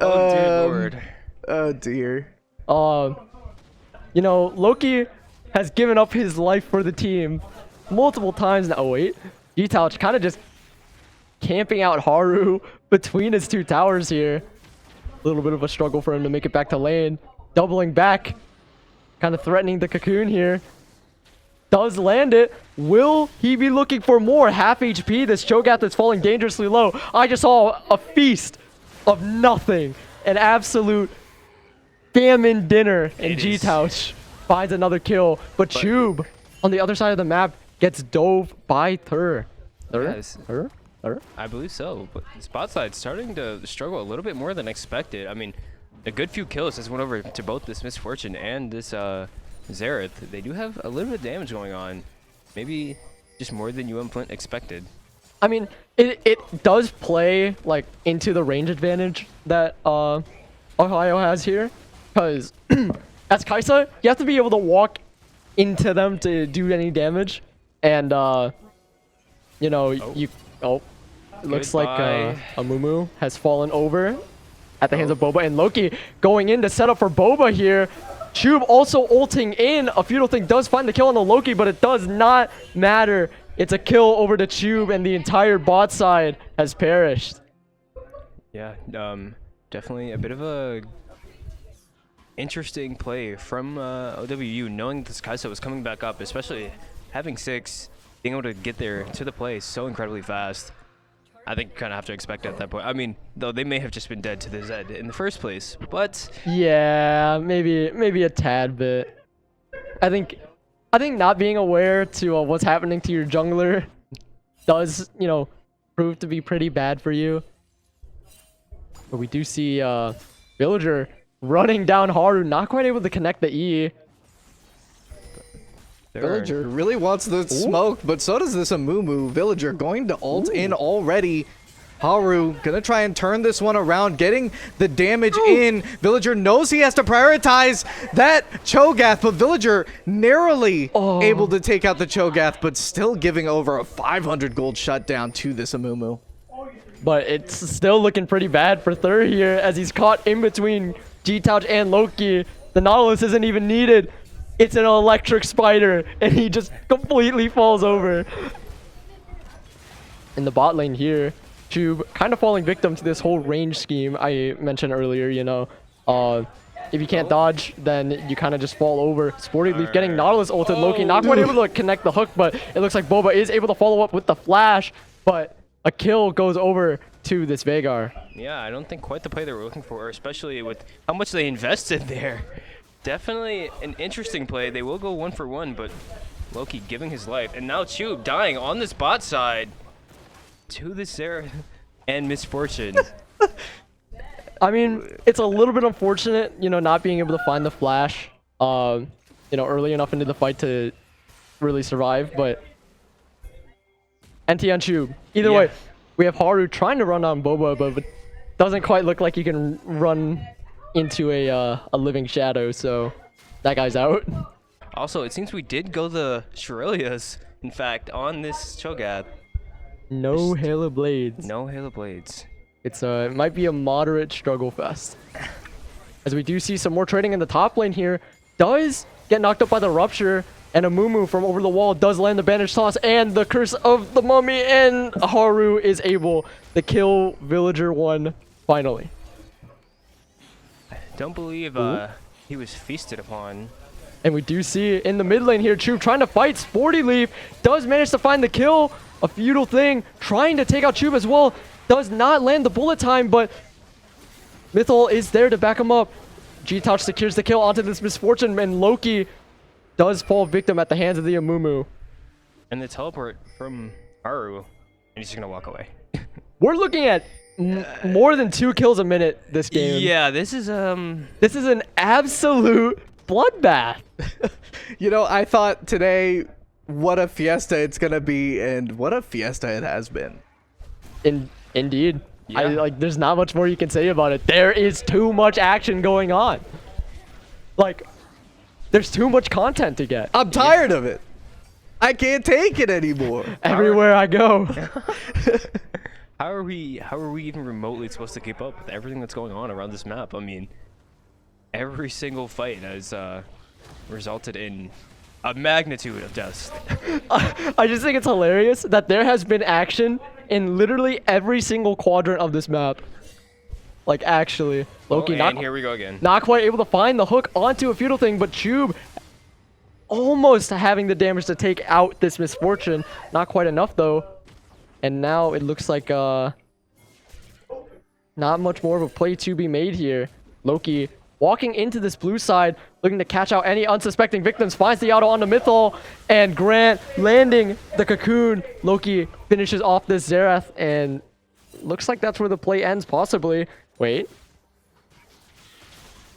Oh, dear Lord. Oh, dear. You know, Loki has given up his life for the team multiple times now. Oh, wait. G-Touch kind of just camping out Haru between his two towers here. A little bit of a struggle for him to make it back to lane. Doubling back. Kind of threatening the Cocoon here. Does land it. Will he be looking for more? Half HP. This Cho'Gath is falling dangerously low. I just saw a feast of nothing. An absolute famine dinner. And G-Touch finds another kill. But Chube on the other side of the map gets dove by Thur. Yes. I believe so, but spot side starting to struggle a little bit more than expected. I mean, a good few kills has went over to both this Misfortune and this Xerath. They do have a little bit of damage going on. Maybe just more than UM-Flint expected. I mean, it does play like into the range advantage that Ohio has here, because as Kaisa, you have to be able to walk into them to do any damage, and you know, it looks like Amumu has fallen over at the hands of Boba, and Loki going in to set up for Boba here. Chube also ulting in. A Feudal Thing does find the kill on the Loki, but it does not matter. It's a kill over to Chube, and the entire bot side has perished. Yeah, definitely a bit of a interesting play from OWU, knowing this Kai'Sa was coming back up, especially having 6, being able to get there to the place so incredibly fast. I think you kind of have to expect at that point. I mean, though they may have just been dead to the Zed in the first place, but yeah, maybe a tad bit. I think not being aware to what's happening to your jungler does, you know, prove to be pretty bad for you. But we do see Villager running down Haru, not quite able to connect the E. Villager really wants the smoke, but so does this Amumu. Villager going to ult in already. Haru gonna try and turn this one around, getting the damage in. Villager knows he has to prioritize that Cho'Gath, but Villager narrowly able to take out the Cho'Gath, but still giving over a 500 gold shutdown to this Amumu. But it's still looking pretty bad for Thur here, as he's caught in between G-Touch and Loki. The Nautilus isn't even needed. It's an electric spider, and he just completely falls over. In the bot lane here, Chube kind of falling victim to this whole range scheme I mentioned earlier, you know. If you can't dodge, then you kind of just fall over. Sporty Leaf getting Nautilus ulted. Loki not quite able to connect the hook, but it looks like Boba is able to follow up with the flash, but a kill goes over to this Vagar. Yeah, I don't think quite the play they were looking for, especially with how much they invested there. Definitely an interesting play. They will go 1 for 1, but Loki giving his life. And now Chube dying on this bot side to the Sarah and Misfortune. I mean, it's a little bit unfortunate, you know, not being able to find the flash, you know, early enough into the fight to really survive, but NT on Chube. Either way, we have Haru trying to run on Boba, but doesn't quite look like he can run into a living shadow, so that guy's out. Also, it seems we did go the Shurelias, in fact, on this Cho'Gath. No Halo Blades. No Halo Blades. It's it might be a moderate struggle fest. as we do see some more trading in the top lane here. Does get knocked up by the Rupture, and Amumu from over the wall does land the bandage toss and the curse of the mummy, and Haru is able to kill Villager 1 finally. Don't believe he was feasted upon. And we do see in the mid lane here, Chub trying to fight. Sporty Leaf does manage to find the kill. A futile thing, trying to take out Chub as well. Does not land the bullet time, but Mythol is there to back him up. G-Touch secures the kill onto this Misfortune, and Loki does fall victim at the hands of the Amumu. And the teleport from Haru, and he's just gonna walk away. We're looking at more than 2 kills a minute this game. Yeah, this is an absolute bloodbath. You know, I thought today, what a fiesta it's gonna be, and what a fiesta it has been. Indeed. Yeah. There's not much more you can say about it. There is too much action going on. Like, there's too much content to get. I'm tired of it. I can't take it anymore. Everywhere I go. How are we even remotely supposed to keep up with everything that's going on around this map? I mean, every single fight has resulted in a magnitude of deaths. I just think it's hilarious that there has been action in literally every single quadrant of this map. Like, actually. Loki, and here we go again. not quite able to find the hook onto a futile thing, but Chub almost having the damage to take out this Misfortune. Not quite enough, though. And now it looks like not much more of a play to be made here. Loki walking into this blue side, looking to catch out any unsuspecting victims, finds the auto onto Mythol, and Grant landing the cocoon. Loki finishes off this Xerath, and looks like that's where the play ends, possibly. Wait.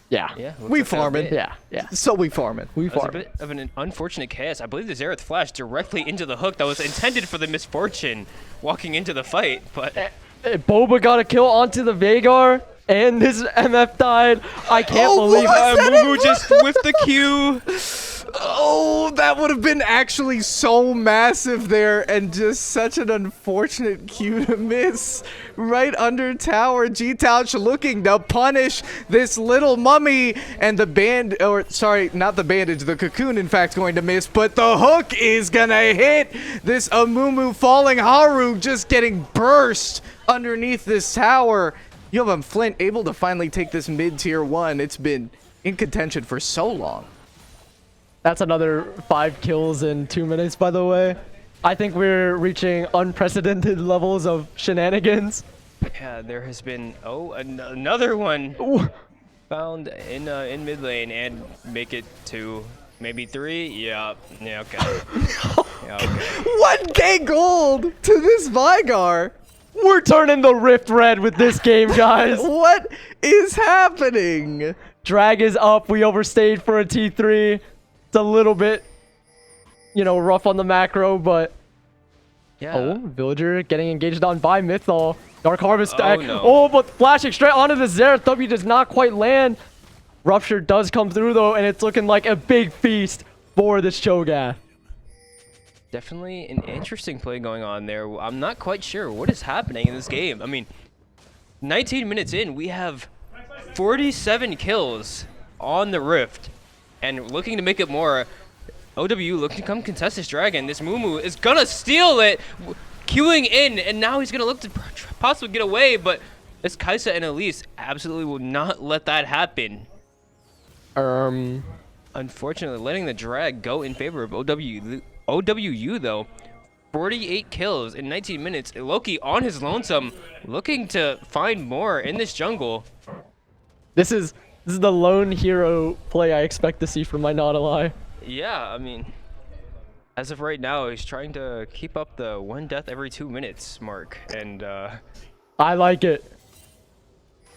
Yeah. Yeah, We farming. Yeah, yeah. So we farming. We That was a farm. bit of an unfortunate chaos. I believe the Xerath flashed directly into the hook that was intended for the Misfortune walking into the fight, but Boba got a kill onto the Veigar, and this MF died. I can't Oh, believe what? Mumu just whiffed the Q. Oh, that would have been actually so massive there, and just such an unfortunate cue to miss. Right under tower, G-Touch looking to punish this little mummy, and the band, or sorry, not the bandage, the cocoon in fact going to miss, but the hook is gonna hit this Amumu falling. Haru just getting burst underneath this tower. UM-Flint able to finally take this mid-tier 1. It's been in contention for so long. That's another 5 kills in 2 minutes, by the way. I think we're reaching unprecedented levels of shenanigans. Yeah, there has been another one Ooh. found in mid lane and make it to maybe 3. Yeah, okay. Yeah, okay. 1k gold to this Veigar. We're turning the Rift red with this game, guys. What is happening? Drag is up. We overstayed for a T3. It's a little bit, rough on the macro, but... Yeah. Oh, Villager getting engaged on by Mythol. Dark Harvest stack. no. Oh, but flashing straight onto the Xerath. W does not quite land. Rupture does come through, though, and it's looking like a big feast for this Cho'Gath. Definitely an interesting play going on there. I'm not quite sure what is happening in this game. I mean, 19 minutes in, we have 47 kills on the Rift. And looking to make it more, OW looking to come contest this dragon. This Mumu is gonna steal it, queuing in, and now he's gonna look to possibly get away, but this Kaisa and Elise absolutely will not let that happen. Unfortunately, letting the drag go in favor of OWU though. 48 kills in 19 minutes. Loki on his lonesome, looking to find more in this jungle. This is the lone hero play I expect to see from my Nautilus. Yeah, I mean, as of right now, he's trying to keep up the 1 death every 2 minutes mark, and I like it.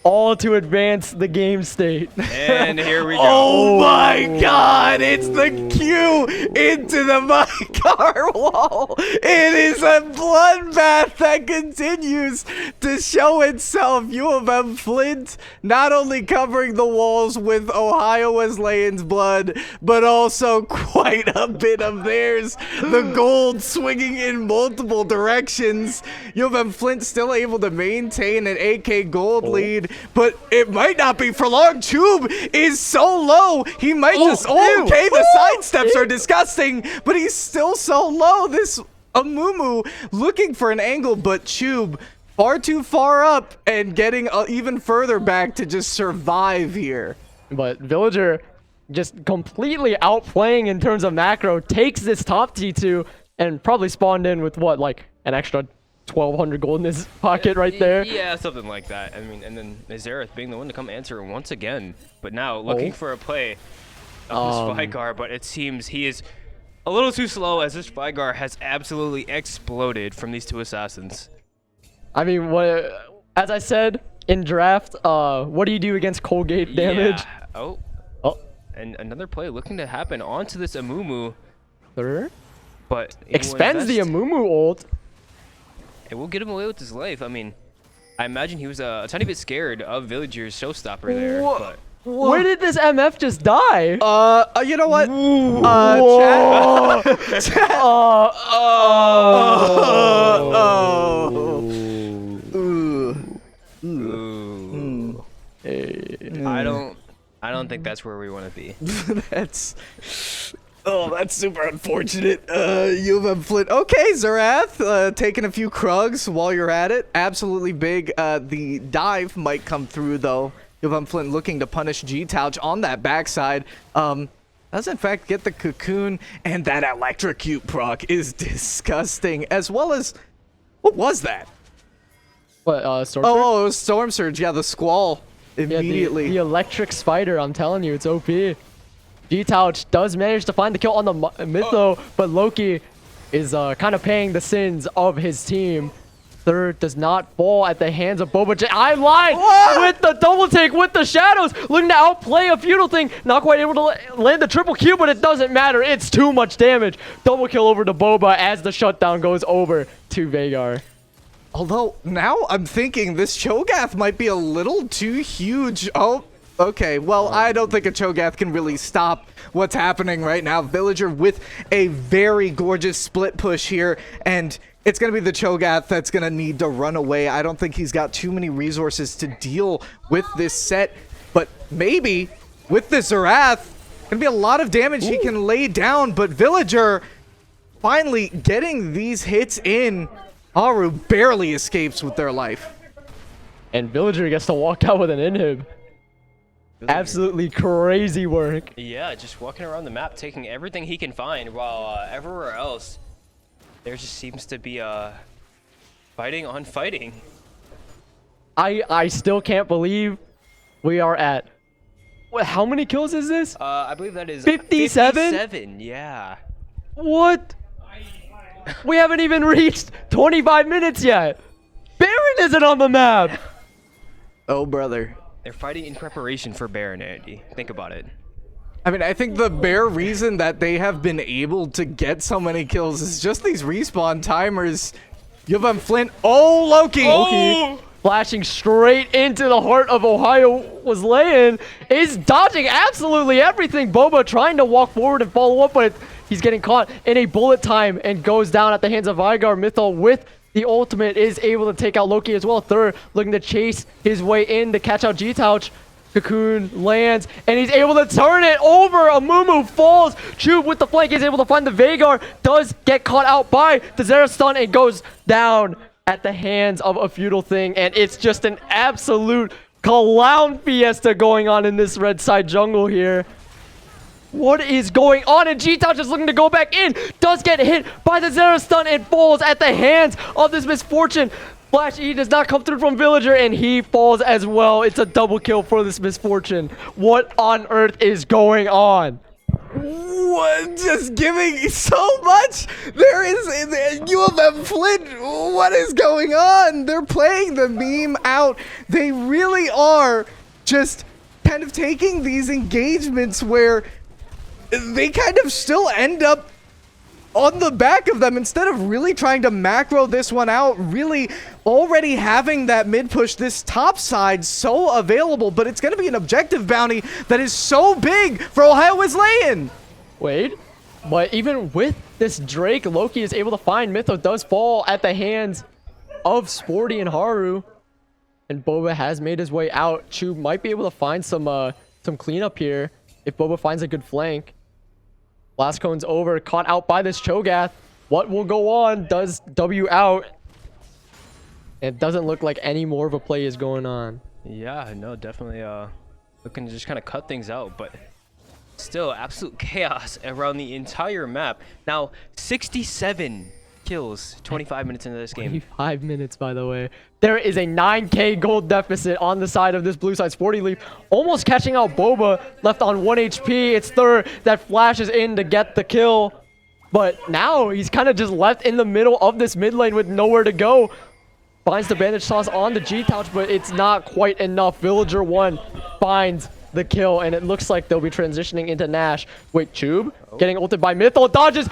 All to advance the game state. and here we go. Oh my god, it's the Q into the Veigar wall. It is a bloodbath that continues to show itself. UM-Flint not only covering the walls with Ohio Wesleyan's blood, but also quite a bit of theirs. The gold swinging in multiple directions. UM-Flint still able to maintain an 8k gold lead. but it might not be for long. Tube is so low, he might just, okay, the sidesteps are disgusting, but he's still so low. This Amumu looking for an angle, but Tube far too far up and getting even further back to just survive here. But Villager just completely outplaying in terms of macro, takes this top T2 and probably spawned in with what, like an extra 1,200 gold in his pocket right there. Yeah, something like that. I mean, and then Nazareth being the one to come answer once again. But now looking for a play of this Vigar, but it seems he is a little too slow as this Vigar has absolutely exploded from these two assassins. I mean, as I said in draft, what do you do against Colgate damage? Yeah. And another play looking to happen onto this Amumu. Third? But Expends the Amumu ult. It will get him away with his life. I mean, I imagine he was a tiny bit scared of Villager's showstopper there. But Where did this MF just die? You know what? Chat. I don't think that's where we want to be. That's super unfortunate. UM-Flint. Okay, Zerath, taking a few Krugs while you're at it. Absolutely big. The dive might come through though. UM-Flint looking to punish G-Touch on that backside. Does in fact get the cocoon, and that electrocute proc is disgusting. As well as, what was that? What, Storm Surge? Oh, it was Storm Surge. Yeah, the Squall immediately. Yeah, the electric spider, I'm telling you, it's OP. G-Touch does manage to find the kill on the Mytho, but Loki is kind of paying the sins of his team. Third does not fall at the hands of Boba J. I'm lying with the double take with the shadows, looking to outplay a Feudal thing. Not quite able to land the triple Q, but it doesn't matter. It's too much damage. Double kill over to Boba as the shutdown goes over to Veigar. Although, now I'm thinking this Cho'Gath might be a little too huge. Oh, okay. Well, I don't think a Cho'Gath can really stop what's happening right now. Villager with a very gorgeous split push here, and it's going to be the Cho'Gath that's going to need to run away. I don't think he's got too many resources to deal with this set, but maybe with this Zerath, going to be a lot of damage he can lay down, but Villager finally getting these hits in. Haru barely escapes with their life. And Villager gets to walk out with an inhib. Absolutely crazy work. Yeah, just walking around the map, taking everything he can find, while everywhere else, there just seems to be fighting on fighting. I still can't believe we are at, what, how many kills is this? I believe that is 57? 57, yeah. What? We haven't even reached 25 minutes yet. Baron isn't on the map. Oh, brother. They're fighting in preparation for Baron, Andy. Think about it. I mean, I think the bare reason that they have been able to get so many kills is just these respawn timers. UM-Flint. Oh, Loki. Loki, flashing straight into the heart of Ohio Wesleyan, is dodging absolutely everything. Boba trying to walk forward and follow up, but he's getting caught in a bullet time and goes down at the hands of Veigar. Mythal with the ultimate is able to take out Loki as well. Third looking to chase his way in to catch out G-Touch. Cocoon lands, and he's able to turn it over. Amumu falls. Chube with the flank is able to find the Veigar. Does get caught out by the Zera stun and goes down at the hands of a Feudal thing. And it's just an absolute clown fiesta going on in this red side jungle here. What is going on? And G-Touch is looking to go back in. Does get hit by the Zera stun and falls at the hands of this Misfortune. Flash E does not come through from Villager, and he falls as well. It's a double kill for this Misfortune. What on earth is going on? What? Just giving so much? There is UM-Flint. What is going on? They're playing the meme out. They really are just kind of taking these engagements where they kind of still end up on the back of them instead of really trying to macro this one out, really already having that mid push, this top side so available, but it's going to be an objective bounty that is so big for Ohio Wesleyan. Wait, but even with this Drake, Loki is able to find Mytho does fall at the hands of Sporty and Haru. and Boba has made his way out. Chu might be able to find some cleanup here if Boba finds a good flank. Blast cone's over, caught out by this Cho'Gath. What will go on? Does W out? It doesn't look like any more of a play is going on. Yeah, no, definitely looking to just kind of cut things out, but still absolute chaos around the entire map. Now 67 kills 25 minutes into this game. 25 minutes, by the way. There is a 9k gold deficit on the side of this blue side. Sporty Leaf almost catching out Boba, left on 1 HP. It's Thur that flashes in to get the kill, but now he's kind of just left in the middle of this mid lane with nowhere to go. Finds the bandage toss on the G-Touch, but it's not quite enough. Villager 1 finds the kill, and it looks like they'll be transitioning into Nash. Wait, Tube getting ulted by Mythol, dodges.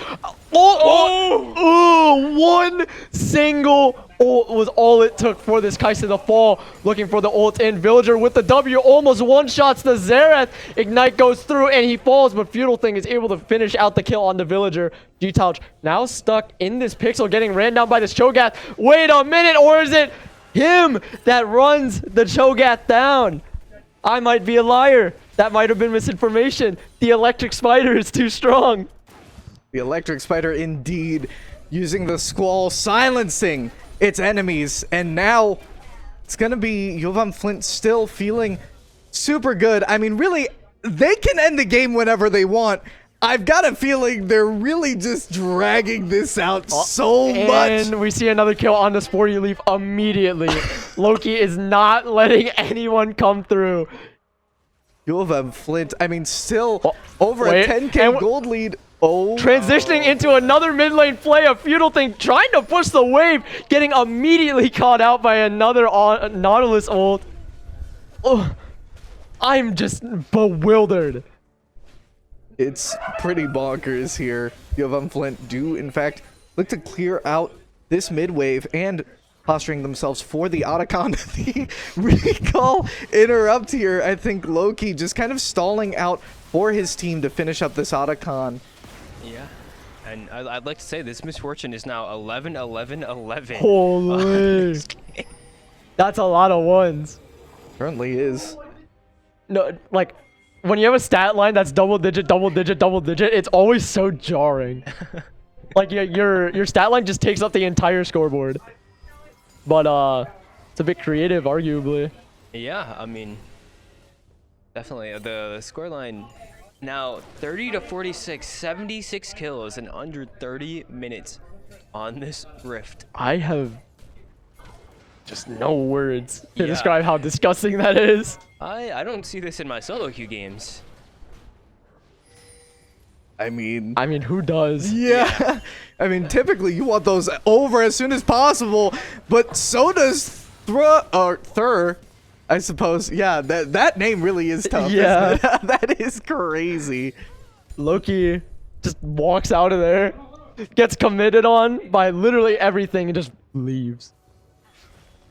One single ult was all it took for this Kai'Sa to fall. Looking for the ult in. Villager with the W almost one-shots the Xerath. Ignite goes through and he falls, but Feudal Thing is able to finish out the kill on the Villager. G-Touch now stuck in this pixel, getting ran down by this Cho'Gath. Wait a minute, or is it him that runs the Cho'Gath down? I might be a liar. That might have been misinformation. The electric spider is too strong. The electric spider indeed using the squall, silencing its enemies, and now it's gonna be UM-Flint still feeling super good. I mean, really, they can end the game whenever they want. I've got a feeling they're really just dragging this out so much. And we see another kill on the Sporty Leaf immediately. Loki is not letting anyone come through. UM-Flint, I mean, still over a 10k gold lead. Transitioning into another mid lane play, a Feudal Thing trying to push the wave, getting immediately caught out by another Nautilus ult. Oh, I'm just bewildered. It's pretty bonkers here. UM-Flint do, in fact, look to clear out this mid wave and posturing themselves for the Otacon. The recall interrupt here. I think Loki just kind of stalling out for his team to finish up this Otacon. Yeah, and I'd like to say this misfortune is now 11-11-11. Holy. That's a lot of ones. Currently is. No, like, when you have a stat line that's double digit, it's always so jarring. Like, your stat line just takes up the entire scoreboard. But, it's a bit creative, arguably. Yeah, I mean, definitely. The scoreline now 30-46, 76 kills in under 30 minutes on this Rift. I have just no words to describe how disgusting that is. I don't see this in my solo queue games. I mean, who does? Yeah. I mean, typically you want those over as soon as possible, but so does Thur, I suppose. Yeah, that name really is tough. Yeah. Isn't it? That is crazy. Loki just walks out of there, gets committed on by literally everything, and just leaves.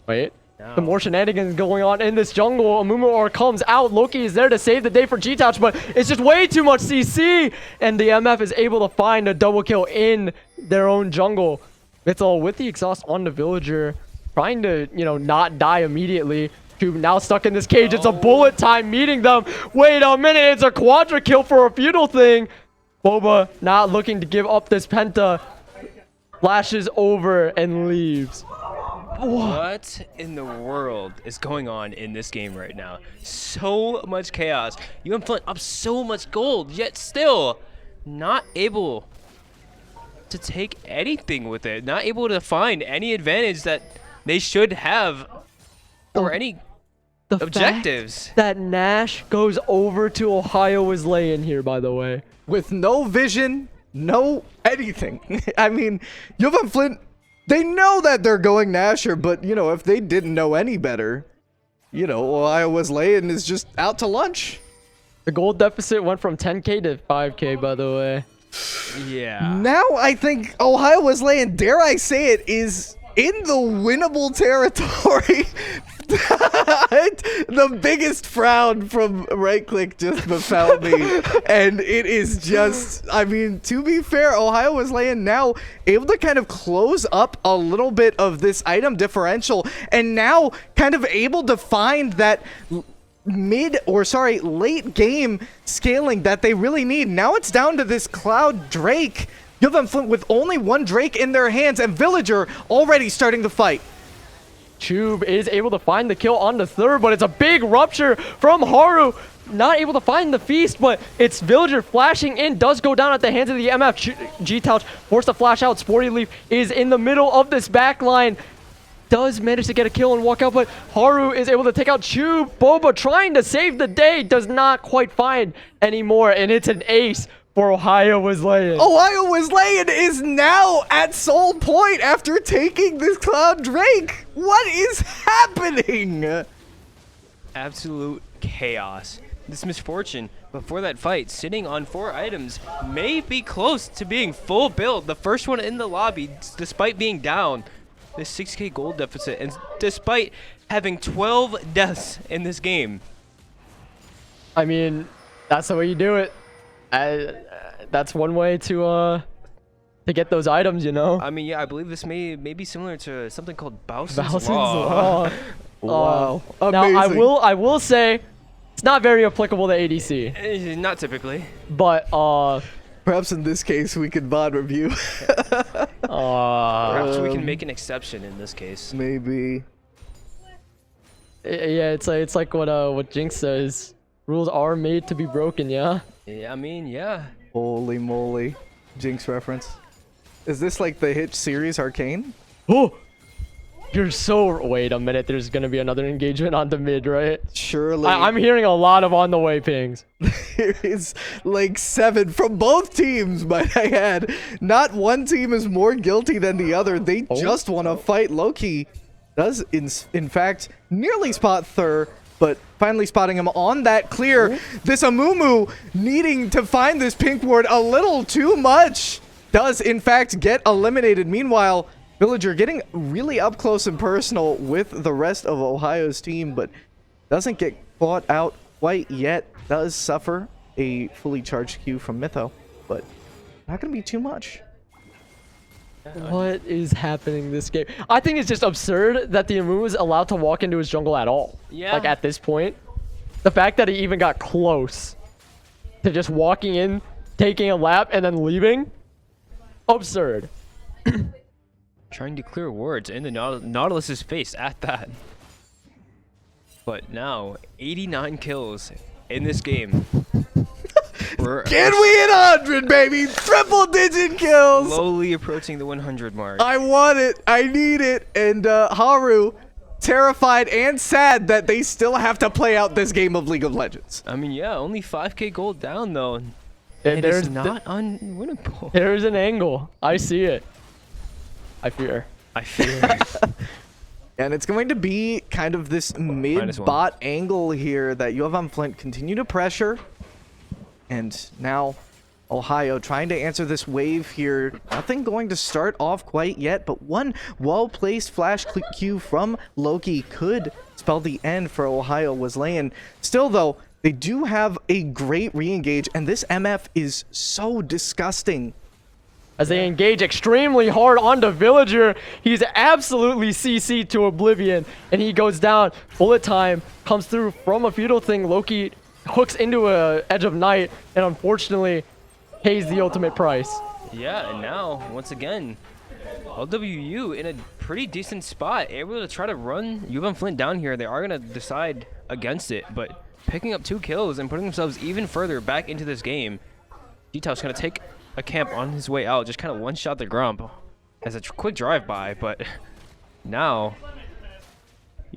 Wait. No. The more shenanigans going on in this jungle. Amumu comes out. Loki is there to save the day for G-Touch, but it's just way too much CC. And the MF is able to find a double kill in their own jungle. Mythol with the exhaust on the Villager, trying to, not die immediately. Cube now stuck in this cage. It's a bullet time meeting them. Wait a minute. It's a quadra kill for a Feudal Thing. Boba not looking to give up this Penta. Flashes over and leaves. What in the world is going on in this game right now? So much chaos. UM-Flint up so much gold, yet still not able to take anything with it. Not able to find any advantage that they should have or any objectives. That Nash goes over to Ohio Wesleyan here, by the way. With no vision, no anything. I mean, UM-Flint, they know that they're going Nasher, but, if they didn't know any better, Ohio Wesleyan is just out to lunch. The gold deficit went from 10k to 5k, by the way. Yeah. Now I think Ohio Wesleyan, dare I say it, is in the winnable territory. The biggest frown from right click just befell me. And it is just, I mean, to be fair, Ohio Wesleyan now able to kind of close up a little bit of this item differential, and now kind of able to find that late game scaling that they really need. Now it's down to this Cloud Drake. UM-Flint with only one Drake in their hands, and Villager already starting the fight. Tube is able to find the kill on the third, but it's a big rupture from Haru. Not able to find the feast, but it's Villager flashing in. Does go down at the hands of the MF. G-Touch forced to flash out. Sporty Leaf is in the middle of this back line. Does manage to get a kill and walk out, but Haru is able to take out Tube. Boba trying to save the day. Does not quite find anymore, and it's an ace for Ohio Wesleyan. Ohio Wesleyan is now at Soul Point after taking this Cloud Drake. What is happening? Absolute chaos. This Misfortune, before that fight, sitting on 4 items, may be close to being full build. The first one in the lobby, despite being down. This 6k gold deficit, and despite having 12 deaths in this game. I mean, that's the way you do it. That's one way to get those items, you know. I mean, yeah, I believe this may be similar to something called Bowson's Bowson's Law. Law. Wow. Now Amazing. I will say it's not very applicable to ADC, Not typically. but Perhaps in this case we could VOD review. Perhaps we can make an exception in this case. Maybe. yeah, it's like what Jinx says. Rules are made to be broken, yeah. Yeah, I mean, yeah. Holy moly. Jinx reference. Is this like the hit series Arcane? Oh, you're so. Wait a minute. There's gonna be another engagement on the mid, right? Surely. I'm hearing a lot of on the way pings. There is like 7 from both teams, might I add. Not one team is more guilty than the other. They just want to fight. Loki does, in fact, nearly spot Thur, but finally spotting him on that clear. This Amumu needing to find this pink ward a little too much. Does, in fact, get eliminated. Meanwhile, Villager getting really up close and personal with the rest of Ohio's team, but doesn't get caught out quite yet. Does suffer a fully charged Q from Mytho, but not going to be too much. What is happening this game? I think it's just absurd that the Amumu is allowed to walk into his jungle at all. Yeah. Like at this point. The fact that he even got close to just walking in, taking a lap, and then leaving. Absurd. Trying to clear wards in the Nautilus's face at that. But now, 89 kills in this game. Can we hit 100, baby? Triple digit kills. Slowly approaching the 100 mark. I want it. I need it. And Haru, terrified and sad that they still have to play out this game of League of Legends. I mean, yeah, only 5k gold down though. And It is not unwinnable. There's an angle. I see it. I fear. I fear. And it's going to be kind of this mid-bot angle here that UM-Flint continue to pressure. And now Ohio trying to answer this wave here. Nothing going to start off quite yet, but one well-placed flash Q from Loki could spell the end for Ohio Wesleyan. Still, though, they do have a great re-engage, and this MF is so disgusting. As they engage extremely hard onto Villager, he's absolutely CC'd to oblivion, and he goes down. Bullet time comes through from a feudal thing. Loki hooks into a Edge of Night, and unfortunately, pays the ultimate price. Yeah, and now, once again, LWU in a pretty decent spot, able to try to run UM-Flint down here. They are going to decide against it, but picking up 2 kills and putting themselves even further back into this game. G-Tow's going to take a camp on his way out, just kind of one-shot the Grump as a quick drive-by, but now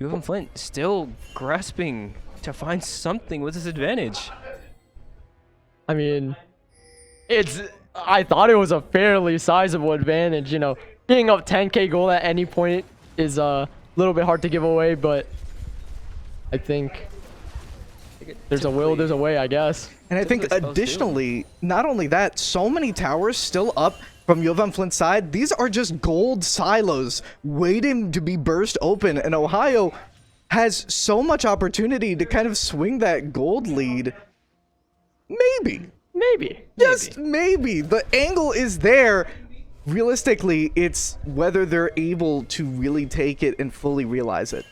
UM-Flint still grasping to find something with his advantage. I mean, I thought it was a fairly sizable advantage, you know. Being up 10k gold at any point is a little bit hard to give away, but I think there's a will, there's a way, I guess. And I think additionally, not only that, so many towers still up from UM-Flint's side. These are just gold silos waiting to be burst open, and Ohio has so much opportunity to kind of swing that gold lead. Maybe. Just maybe. The angle is there. Realistically, it's whether they're able to really take it and fully realize it.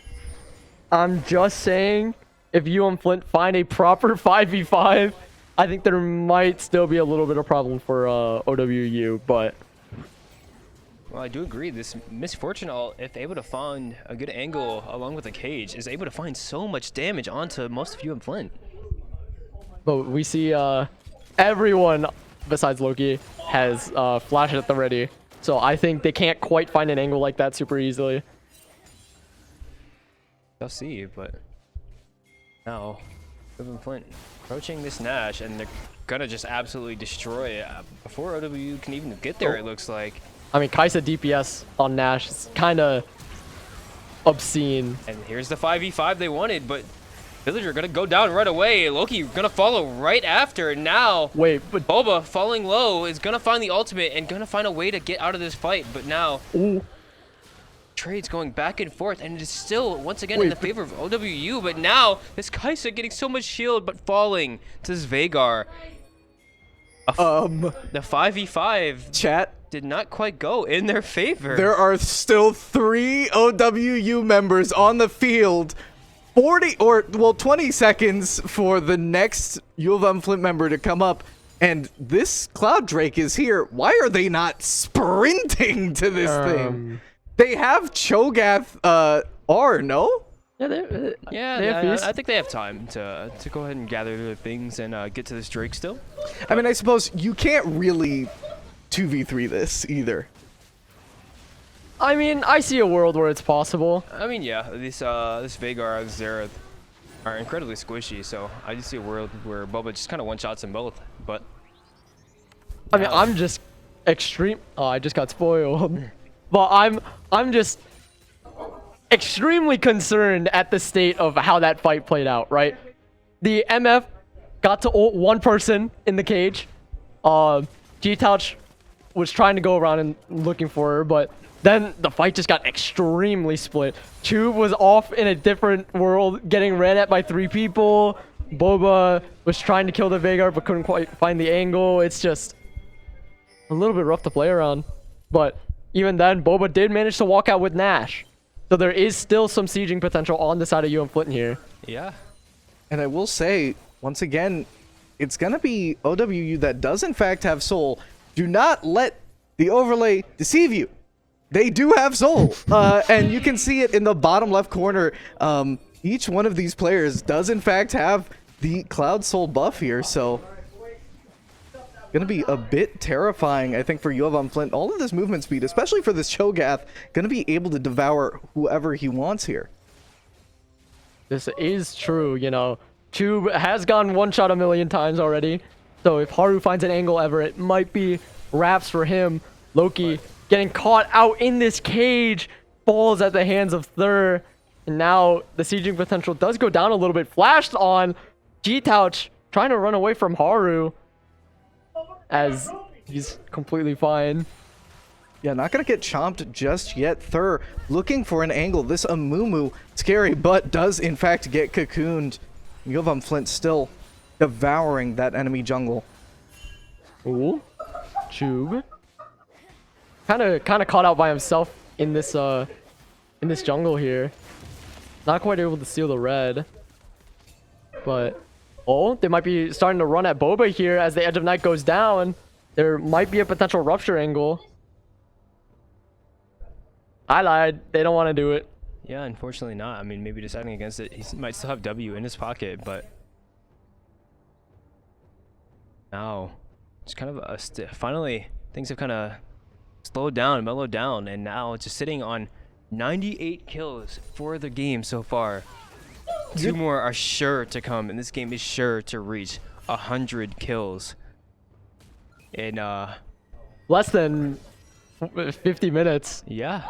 I'm just saying, if UM-Flint find a proper 5v5, I think there might still be a little bit of problem for OWU, but... Well, I do agree. This Misfortune, if able to find a good angle along with the cage, is able to find so much damage onto most of UM-Flint. But we see everyone besides Loki has flash at the ready. So I think they can't quite find an angle like that super easily. I'll see, but now UM-Flint approaching this Nash, and they're gonna just absolutely destroy it before OW can even get there. It looks like. I mean, Kaisa DPS on Nash is kind of obscene. And here's the 5v5 they wanted, but Villager gonna go down right away. Loki gonna follow right after. Now, wait, but Boba falling low is gonna find the ultimate and gonna find a way to get out of this fight. But now, trades going back and forth, and it is still once again in the favor of OWU. But now this Kaisa getting so much shield, but falling to this Veigar. The 5v5 Chat. did not quite go in their favor. There are still 3 OWU members on the field. 20 seconds for the next U of M-Flint member to come up, and this Cloud Drake is here. Why are they not sprinting to this thing? They have Cho'Gath R, no? Yeah, I think they have time to go ahead and gather their things and get to this Drake still. I mean, I suppose you can't really 2v3 this either. I mean, I see a world where it's possible. I mean, yeah, this Veigar and Xerath are incredibly squishy, so I just see a world where Boba just kind of one-shots them both, but... I mean, I'm just extreme... Oh, I just got spoiled. But I'm just extremely concerned at the state of how that fight played out, right? The MF got to ult one person in the cage. G-Touch was trying to go around and looking for her, but then the fight just got extremely split. Tube was off in a different world, getting ran at by 3 people. Boba was trying to kill the Veigar, but couldn't quite find the angle. It's just a little bit rough to play around. But even then, Boba did manage to walk out with Nash. So there is still some sieging potential on the side of UM-Flint here. Yeah. And I will say, once again, it's going to be OWU that does in fact have soul. Do not let the overlay deceive you. They do have soul. And you can see it in the bottom left corner. Each one of these players does in fact have the Cloud Soul buff here. So gonna be a bit terrifying, I think, for U of M-Flint. All of this movement speed, especially for this Cho'Gath, gonna be able to devour whoever he wants here. This is true, you know. Tube has gone one-shot a million times already. So if Haru finds an angle ever, it might be wraps for him. Loki getting caught out in this cage, falls at the hands of Thur. And now the sieging potential does go down a little bit. Flashed on G-Touch, trying to run away from Haru, as he's completely fine. Yeah, not gonna get chomped just yet. Thur looking for an angle. This Amumu, scary, but does in fact get cocooned. U of M-Flint still devouring that enemy jungle. Ooh, Tube. Kind of caught out by himself in this jungle here. Not quite able to steal the red. But they might be starting to run at Boba here as the Edge of Night goes down. There might be a potential rupture angle. I lied. They don't want to do it. Yeah, unfortunately not. I mean, maybe deciding against it. He might still have W in his pocket, but now it's kind of a finally things have kind of slowed down, mellowed down, and now it's just sitting on 98 kills for the game so far. 2 more are sure to come, and this game is sure to reach 100 kills in less than 50 minutes. Yeah.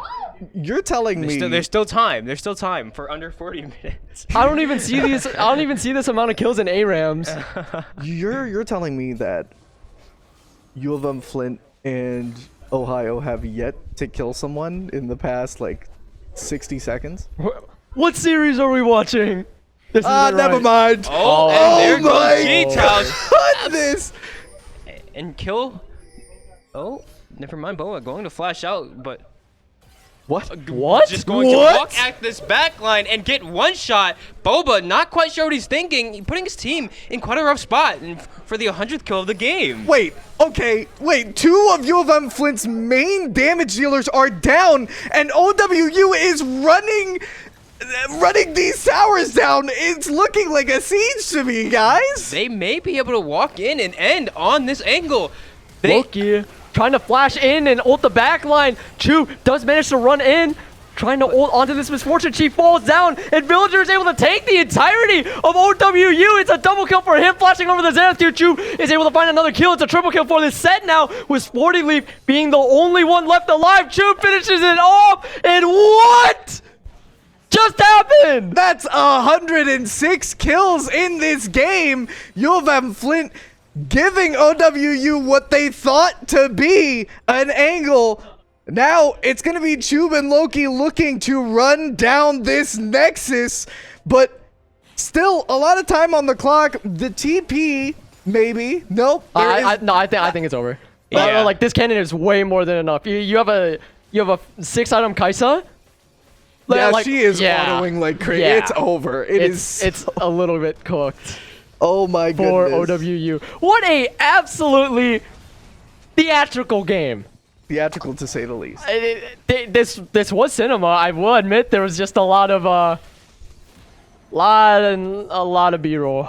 You're telling me There's still time. There's still time for under 40 minutes. I don't even see these. I don't even see this amount of kills in ARAMs. you're telling me that U of M-Flint and Ohio have yet to kill someone in the past like 60 seconds? What series are we watching? This isn't Never right. mind. Oh, and there my goes G-Towers. goodness. And kill. Oh, never mind. Boa going to flash out, but What? just going What? to walk at this back line and get one shot. Boba not quite sure what he's thinking, putting his team in quite a rough spot for the 100th kill of the game. Wait, okay, wait. 2 of UM-Flint's main damage dealers are down, and OWU is running these towers down. It's looking like a siege to me, guys. They may be able to walk in and end on this angle. Loki trying to flash in and ult the back line. Chu does manage to run in, trying to ult onto this Misfortune. She falls down, and Villager is able to take the entirety of OWU. It's a double kill for him, flashing over the Zenith tier. Chu is able to find another kill. It's a triple kill for this set now, with Sporting Leaf being the only one left alive. Chu finishes it off, and what just happened? That's 106 kills in this game. UM-Flint giving OWU what they thought to be an angle. Now it's going to be Chub and Loki looking to run down this Nexus, but still a lot of time on the clock. The TP, maybe. Nope. I think it's over. Yeah. Like, this cannon is way more than enough. You have a 6-item Kaisa. Yeah, Like, she is yeah. autoing like crazy. Yeah. It's over. It's a little bit cooked oh my for goodness. OWU. What a absolutely theatrical game. Theatrical to say the least. This was cinema. I will admit there was just a lot of B-roll.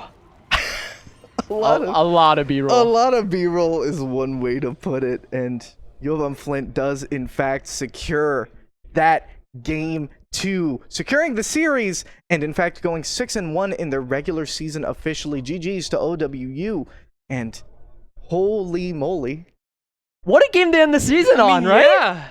A lot of B-roll. A lot of B-roll is one way to put it, and UM-Flint does in fact secure that game 2, securing the series, and in fact going 6-1 in their regular season officially. GG's to OWU, and holy moly. What a game to end the season on, right? Yeah.